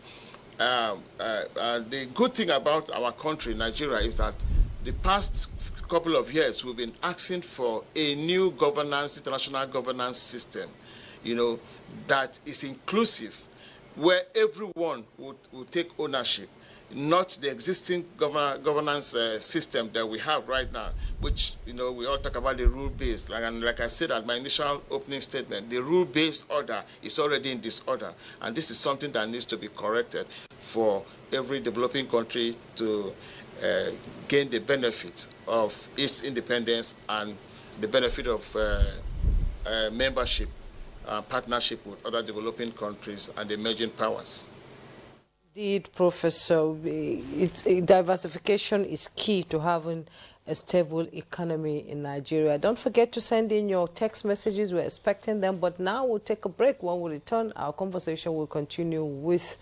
The good thing about our country, Nigeria, is that the past couple of years we've been asking for a new governance, international governance system, that is inclusive, where everyone would take ownership, not the existing governance system that we have right now, which, we all talk about the rule-based. Like I said at my initial opening statement, the rule-based order is already in disorder. And this is something that needs to be corrected for every developing country to gain the benefit of its independence and the benefit of membership, partnership with other developing countries and emerging powers. Indeed, Professor, diversification is key to having a stable economy in Nigeria. Don't forget to send in your text messages. We're expecting them. But now we'll take a break. When we return, our conversation will continue with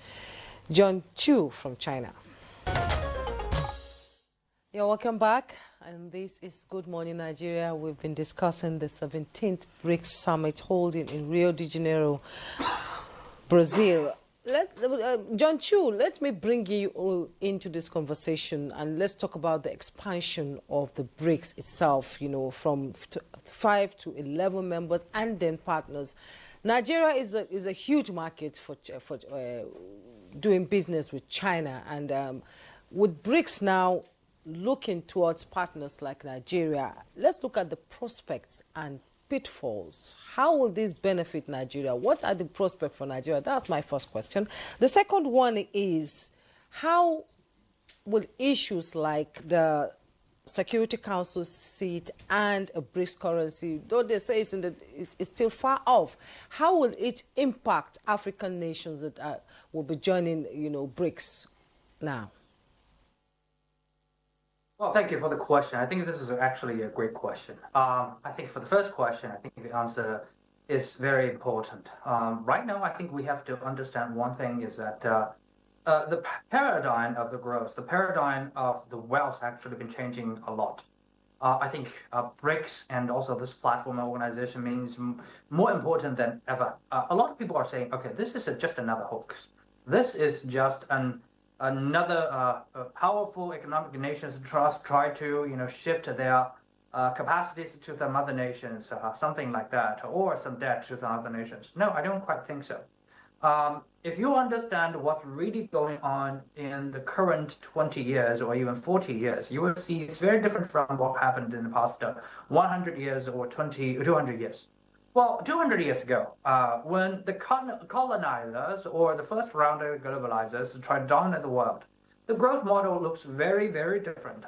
John Chu from China. Yeah, welcome back. And this is Good Morning Nigeria. We've been discussing the 17th BRICS Summit holding in Rio de Janeiro, Brazil. John Chu, let me bring you into this conversation and let's talk about the expansion of the BRICS itself, from 5 to 11 members and then partners. Nigeria is a huge market for doing business with China, and with BRICS now looking towards partners like Nigeria, let's look at the prospects and pitfalls. How will this benefit Nigeria? What are the prospects for Nigeria? That's my first question. The second one is, how will issues like the Security Council seat and a BRICS currency, though they say it's still far off, how will it impact African nations that will be joining, BRICS now? Well, thank you for the question. I think this is actually a great question. I think for the first question, I think the answer is very important. Right now, I think we have to understand one thing is that the paradigm of the growth, the paradigm of the wealth actually been changing a lot. I think BRICS and also this platform organization means more important than ever. A lot of people are saying, okay, this is just another hoax. This is just another powerful economic nations try to shift their capacities to some other nations, something like that, or some debt to some other nations. No, I don't quite think so. If you understand what's really going on in the current 20 years or even 40 years, you will see it's very different from what happened in the past 100 years or 200 years. Well, 200 years ago, when the colonizers or the first round of globalizers tried to dominate the world, the growth model looks very, very different.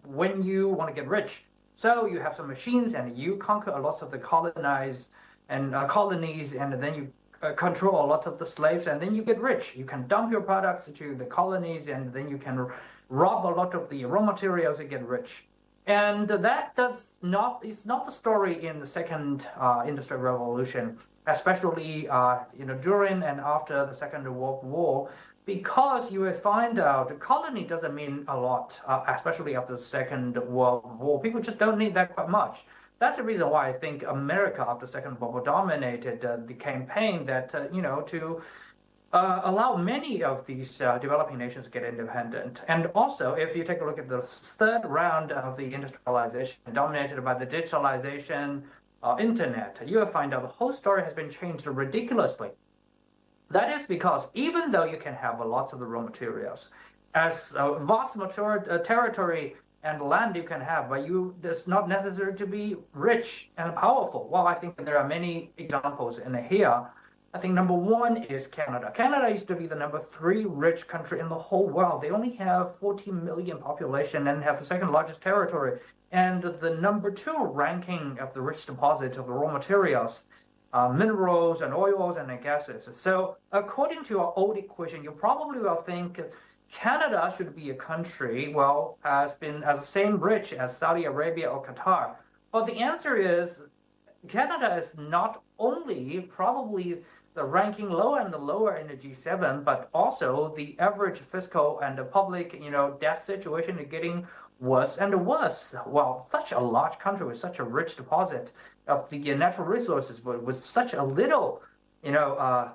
When you want to get rich, so you have some machines and you conquer a lot of the colonies, and then you control a lot of the slaves, and then you get rich. You can dump your products to the colonies, and then you can rob a lot of the raw materials and get rich. And that is not the story in the second industrial revolution, especially during and after the Second World War, because you will find out the colony doesn't mean a lot, especially after the Second World War. People just don't need that quite much. That's the reason why I think America after the Second World War dominated the campaign that to allow many of these developing nations to get independent. And also, if you take a look at the third round of the industrialization, dominated by the digitalization, internet, you will find out the whole story has been changed ridiculously. That is because even though you can have lots of the raw materials, as a vast territory and land you can have, but it's not necessary to be rich and powerful. Well, I think there are many examples in here. I think number one is Canada. Canada used to be the number 3 rich country in the whole world. They only have 14 million population and have the second largest territory, and the number 2 ranking of the rich deposit of the raw materials, minerals and oils and gases. So according to our old equation, you probably will think Canada should be a country, has the same rich as Saudi Arabia or Qatar. But the answer is Canada is not only probably the ranking lower and lower in the G7, but also the average fiscal and the public, debt situation is getting worse and worse. Well, such a large country with such a rich deposit of the natural resources, but with such a little, with a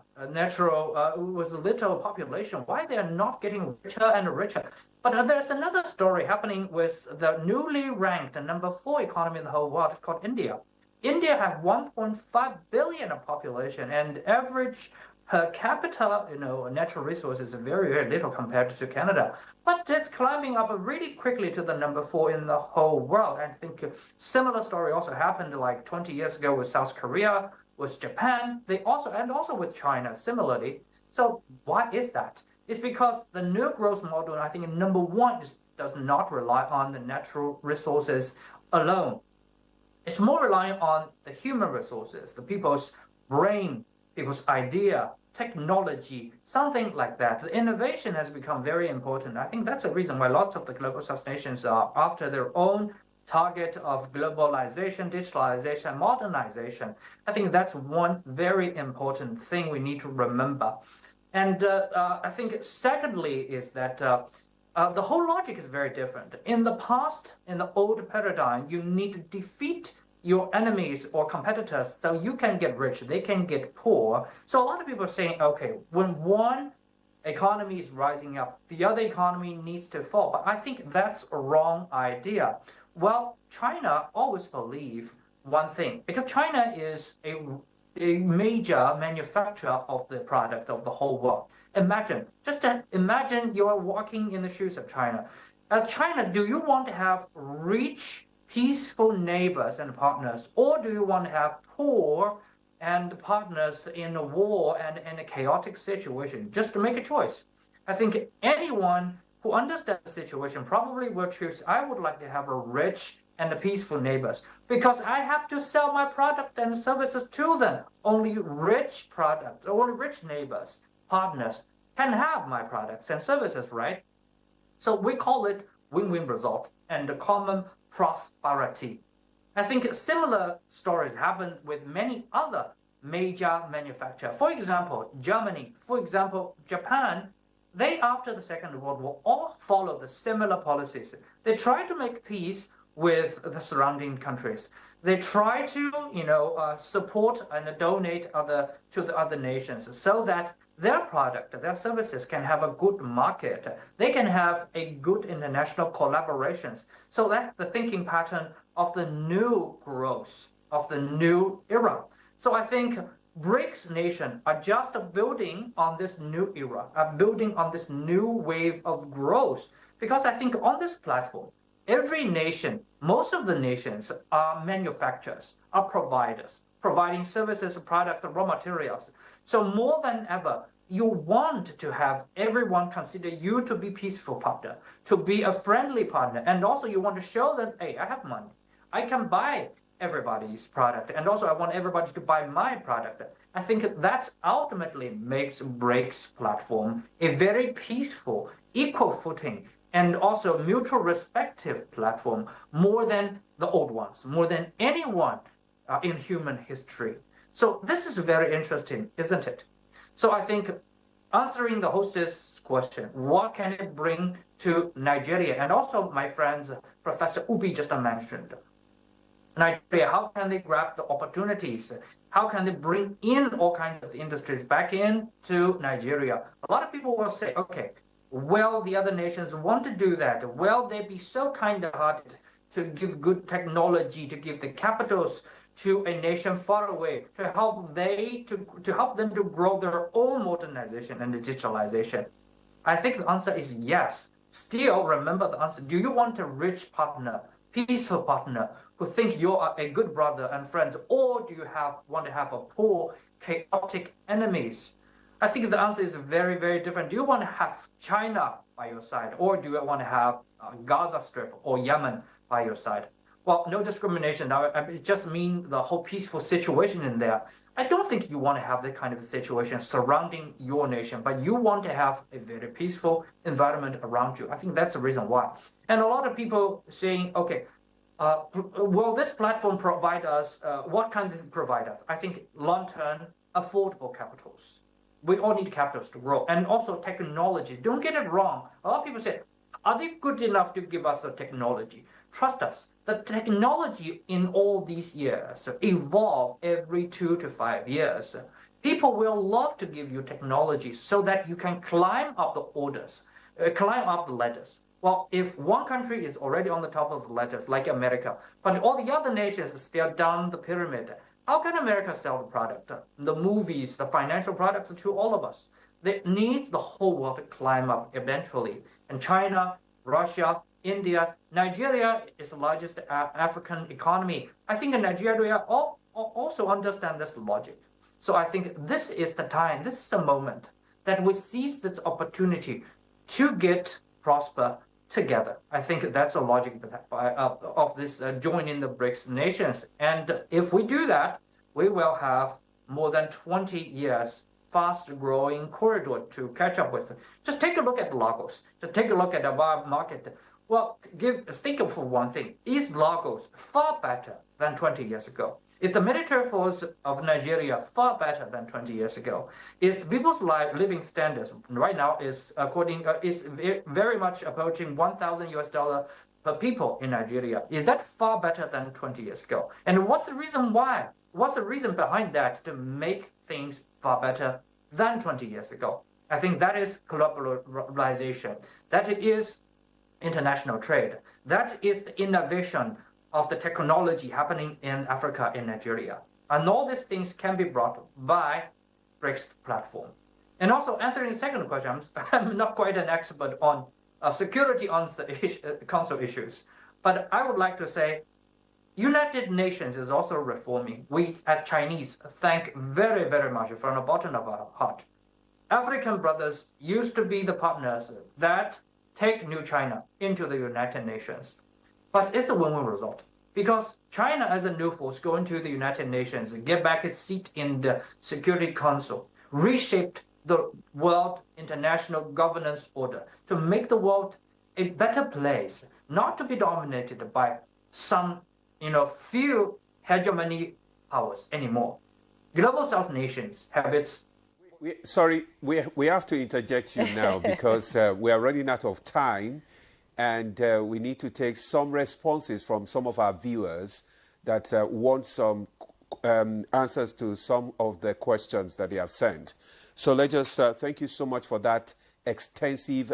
little population, why they are not getting richer and richer? But there's another story happening with the newly ranked number 4 economy in the whole world called India. India has 1.5 billion of population, and average per capita, natural resources are very, very little compared to Canada. But it's climbing up really quickly to the number 4 in the whole world. I think a similar story also happened like 20 years ago with South Korea, with Japan, also with China, similarly. So why is that? It's because the new growth model, I think number 1 does not rely on the natural resources alone. It's more reliant on the human resources, the people's brain, people's idea, technology, something like that. The innovation has become very important. I think that's the reason why lots of the global South nations are after their own target of globalization, digitalization, modernization. I think that's one very important thing we need to remember. And I think secondly is that the whole logic is very different. In the past, in the old paradigm, you need to defeat your enemies or competitors so you can get rich, they can get poor. So a lot of people are saying, okay, when one economy is rising up, the other economy needs to fall. But I think that's a wrong idea. Well, China always believe one thing, because China is a major manufacturer of the product of the whole world. Imagine you're walking in the shoes of China. China, do you want to have rich, peaceful neighbors and partners, or do you want to have poor and partners in a war and in a chaotic situation? Just to make a choice. I think anyone who understands the situation probably will choose, I would like to have a rich and a peaceful neighbors, because I have to sell my product and services to them. Only rich products, only rich neighbors, partners can have my products and services, right? So we call it win-win result and the common prosperity. I think similar stories happen with many other major manufacturers. For example, Germany, for example, Japan, they, after the Second World War, all followed the similar policies. They try to make peace with the surrounding countries. They try to, support and donate to the other nations so that their product, their services can have a good market. They can have a good international collaborations. So that's the thinking pattern of the new growth, of the new era. So I think BRICS nations are just building on this new era, are building on this new wave of growth. Because I think on this platform, every nation, most of the nations are manufacturers, are providers, providing services, products, raw materials. So more than ever, you want to have everyone consider you to be peaceful partner, to be a friendly partner. And also you want to show them, hey, I have money. I can buy everybody's product. And also I want everybody to buy my product. I think that ultimately makes BRICS platform a very peaceful, equal footing, and also mutual respective platform, more than the old ones, more than anyone in human history. So this is very interesting, isn't it? So I think answering the hostess question, what can it bring to Nigeria? And also my friends, Professor Ubi just mentioned, Nigeria, how can they grab the opportunities? How can they bring in all kinds of industries back into Nigeria? A lot of people will say, okay, will the other nations want to do that? Will they be so kind-hearted to give good technology, to give the capitals to a nation far away, to help them to grow their own modernization and digitalization? I think the answer is yes. Still, remember the answer. Do you want a rich partner, peaceful partner, who think you are a good brother and friend, or do you want to have a poor, chaotic enemies? I think the answer is very, very different. Do you want to have China by your side, or do you want to have Gaza Strip or Yemen by your side? Well, no discrimination. It just means the whole peaceful situation in there. I don't think you want to have that kind of situation surrounding your nation, but you want to have a very peaceful environment around you. I think that's the reason why. And a lot of people saying, okay, will this platform provide us, what can it provide us? I think long-term, affordable capitals. We all need capitals to grow. And also technology. Don't get it wrong. A lot of people say, are they good enough to give us the technology? Trust us. The technology in all these years evolve every 2 to 5 years. People will love to give you technology so that you can climb up the orders, climb up the ladders. Well, if one country is already on the top of the ladders, like America, but all the other nations are still down the pyramid, how can America sell the product, the movies, the financial products to all of us? It needs the whole world to climb up eventually. And China, Russia, India, Nigeria is the largest African economy. I think Nigeria also understand this logic. So I think this is the time, this is the moment that we seize this opportunity to get prosper together. I think that's the logic of this joining the BRICS nations. And if we do that, we will have more than 20 years fast-growing corridor to catch up with. Just take a look at Lagos. Just take a look at the market. Well, think of one thing. Is Lagos far better than 20 years ago? Is the military force of Nigeria far better than 20 years ago? Is people's living standards right now is very much approaching $1,000 per people in Nigeria? Is that far better than 20 years ago? And what's the reason why? What's the reason behind that to make things far better than 20 years ago? I think that is globalization. That is international trade. That is the innovation of the technology happening in Africa and Nigeria. And all these things can be brought by BRICS platform. And also answering the second question, I'm not quite an expert on Security Council issues, but I would like to say United Nations is also reforming. We as Chinese thank very, very much from the bottom of our heart. African brothers used to be the partners that take New China into the United Nations. But it's a win-win result because China as a new force going to the United Nations, get back its seat in the Security Council, reshaped the world international governance order to make the world a better place, not to be dominated by some, few hegemony powers anymore. Global South nations have its... We have to interject you now because we are running out of time. And we need to take some responses from some of our viewers that want some answers to some of the questions that they have sent. So let's just thank you so much for that extensive,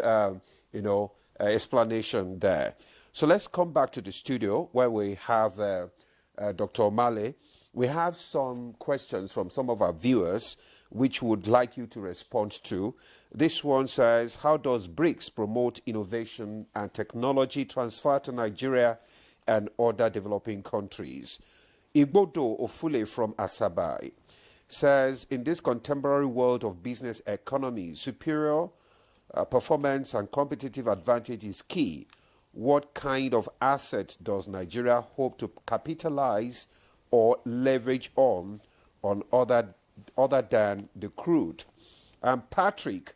explanation there. So let's come back to the studio where we have Dr. Omale. We have some questions from some of our viewers which would like you to respond to. This one says, how does BRICS promote innovation and technology transfer to Nigeria and other developing countries? Igbodo Ofule from Asaba says, in this contemporary world of business economy, superior performance and competitive advantage is key. What kind of assets does Nigeria hope to capitalize or leverage on other than the crude? And Patrick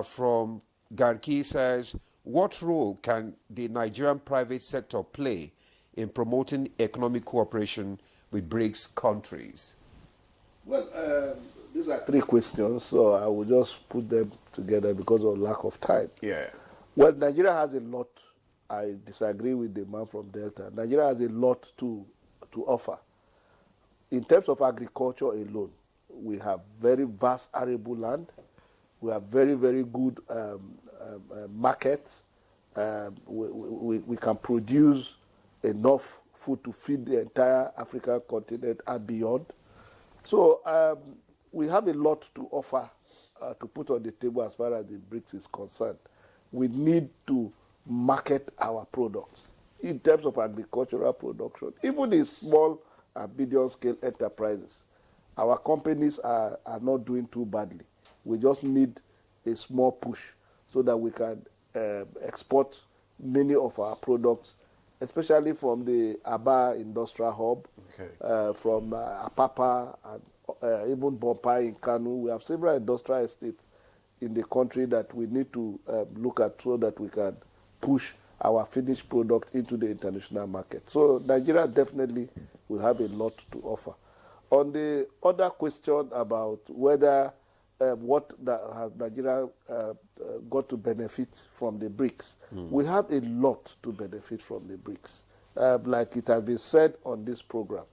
from Garki says, what role can the Nigerian private sector play in promoting economic cooperation with BRICS countries? Well, these are three questions, so I will just put them together because of lack of time. Yeah. Well, Nigeria has a lot. I disagree with the man from Delta. Nigeria has a lot to offer. In terms of agriculture alone, we have very vast arable land. We have very, very good markets. We can produce enough food to feed the entire African continent and beyond. So we have a lot to offer to put on the table as far as the BRICS is concerned. We need to market our products in terms of agricultural production, even in small and medium-scale enterprises. Our companies are not doing too badly. We just need a small push so that we can export many of our products, especially from the Aba Industrial Hub, from Apapa, and even Bompai in Kanu. We have several industrial estates in the country that we need to look at so that we can push our finished product into the international market. So Nigeria definitely will have a lot to offer. On the other question about whether has Nigeria got to benefit from the BRICS, we have a lot to benefit from the BRICS. Like it has been said on this program,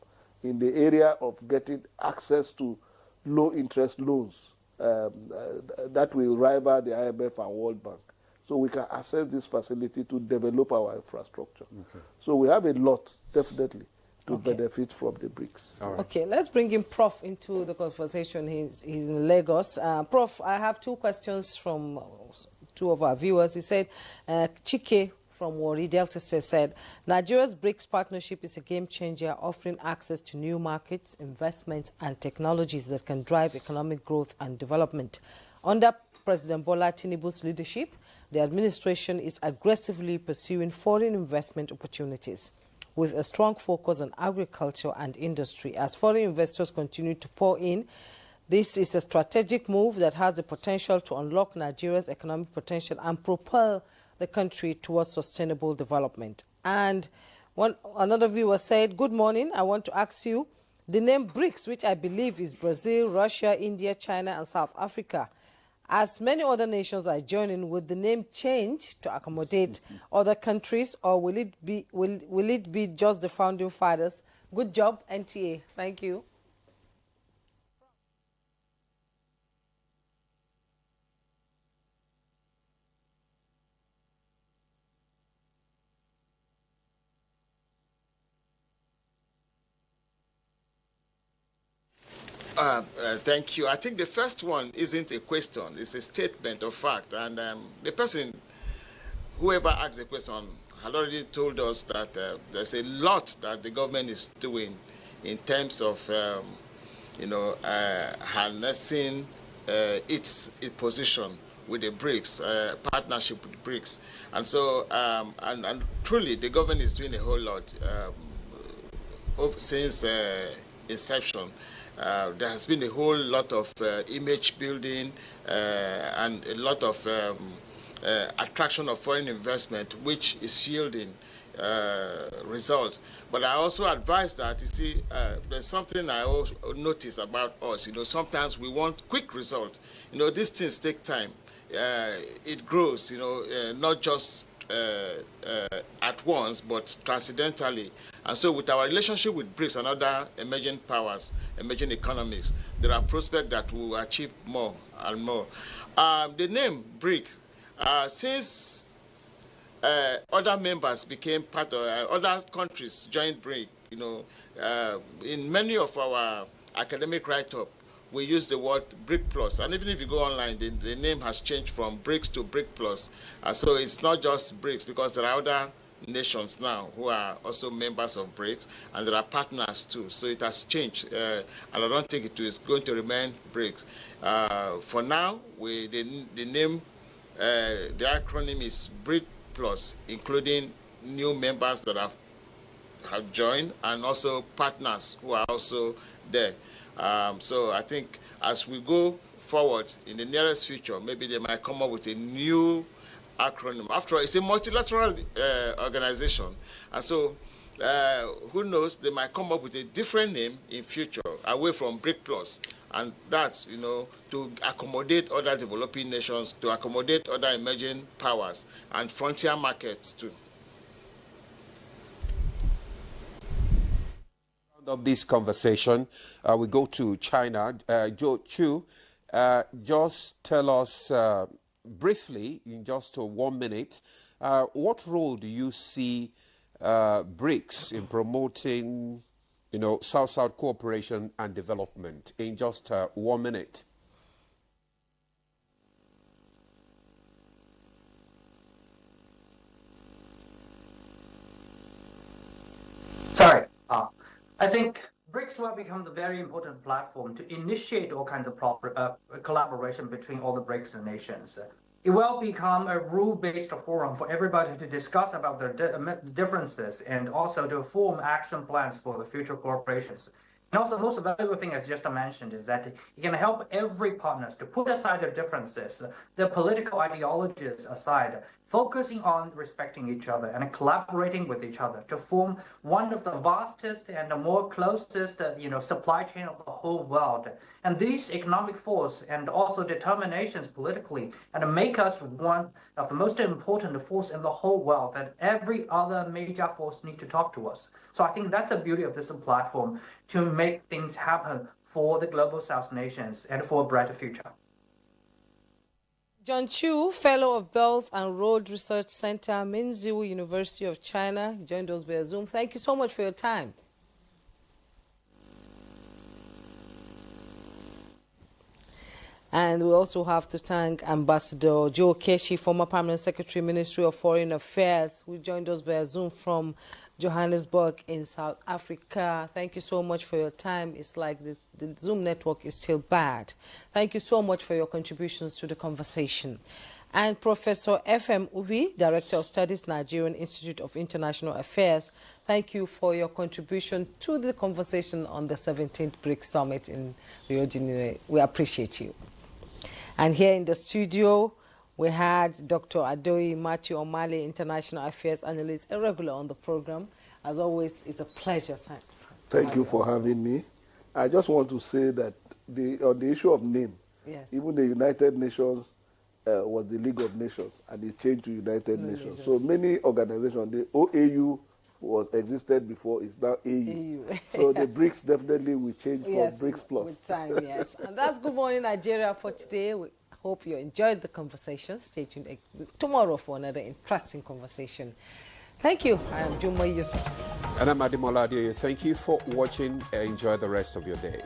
in the area of getting access to low-interest loans that will rival the IMF and World Bank. So we can access this facility to develop our infrastructure. So we have a lot, definitely, to benefit from the BRICS. All right. Okay, let's bring in Prof into the conversation. He's in Lagos. Prof, I have two questions from two of our viewers. He said, Chike from Wari Delta said, Nigeria's BRICS partnership is a game changer, offering access to new markets, investments, and technologies that can drive economic growth and development. Under President Bola Tinubu's leadership, the administration is aggressively pursuing foreign investment opportunities with a strong focus on agriculture and industry. As foreign investors continue to pour in, this is a strategic move that has the potential to unlock Nigeria's economic potential and propel the country towards sustainable development. And another viewer said, good morning, I want to ask you, the name BRICS, which I believe is Brazil, Russia, India, China, and South Africa, as many other nations are joining, would the name change to accommodate other countries, or will it be just the founding fathers? Good job, NTA. Thank you. Thank you. I think the first one isn't a question, it's a statement of fact. And the person, whoever asked the question, had already told us that there's a lot that the government is doing in terms of, harnessing its position with the BRICS, partnership with BRICS. And so, and truly, the government is doing a whole lot since inception. There has been a whole lot of image building and a lot of attraction of foreign investment, which is yielding results. But I also advise that, you see, there's something I also notice about us. Sometimes we want quick results. These things take time. It grows, not just at once, but transcendentally. And so with our relationship with BRICS and other emerging powers, emerging economies, there are prospects that we will achieve more and more. The name BRICS, since other members became part of, other countries joined BRIC. In many of our academic write-up, we use the word BRIC Plus. And even if you go online, the name has changed from BRICS to BRIC Plus. So it's not just BRICS, because there are other nations now who are also members of BRICS, and there are partners too. So it has changed, and I don't think it is going to remain BRICS. For now, the name, the acronym is BRIC Plus, including new members that have joined, and also partners who are also there. So I think as we go forward in the nearest future, maybe they might come up with a new acronym. After all, it's a multilateral organization. And so who knows, they might come up with a different name in future, away from BRIC Plus. And that's, to accommodate other developing nations, to accommodate other emerging powers and frontier markets too. Of this conversation, we go to China. Joe Chu, just tell us briefly, in just 1 minute, what role do you see BRICS in promoting, South-South cooperation and development? In just 1 minute. Sorry. I think BRICS will become the very important platform to initiate all kinds of collaboration between all the BRICS nations. It will become a rule-based forum for everybody to discuss about their differences, and also to form action plans for the future corporations. And also, the most valuable thing, as just mentioned, is that it can help every partner to put aside their differences, their political ideologies aside, focusing on respecting each other and collaborating with each other to form one of the vastest and the more closest, supply chain of the whole world. And these economic force and also determinations politically, and make us one of the most important force in the whole world that every other major force need to talk to us. So I think that's the beauty of this platform, to make things happen for the global South nations and for a brighter future. John Chu, Fellow of Belt and Road Research Center, Minzu University of China, joined us via Zoom. Thank you so much for your time. And we also have to thank Ambassador Joe Keshi, former Permanent Secretary, Ministry of Foreign Affairs, who joined us via Zoom from Johannesburg in South Africa. Thank you so much for your time. It's like the Zoom network is still bad. Thank you so much for your contributions to the conversation. And Professor F.M. Ubi, Director of Studies, Nigerian Institute of International Affairs, thank you for your contribution to the conversation on the 17th BRICS Summit in Rio de Janeiro. We appreciate you. And here in the studio, we had Dr. Adoyi Matthew Omale, International Affairs Analyst, a regular on the program. As always, it's a pleasure. Thank you for having me. I just want to say that on the issue of name, yes, even the United Nations was the League of Nations, and it changed to United Nations. So many organizations, the OAU existed before, it's now AU. So yes, the BRICS definitely will change from BRICS Plus. With time, yes. And that's Good Morning Nigeria for today. We hope you enjoyed the conversation. Stay tuned tomorrow for another interesting conversation. Thank you. I am Jumoy Yusuf. And I'm Ademola Adeoye. Thank you for watching. Enjoy the rest of your day.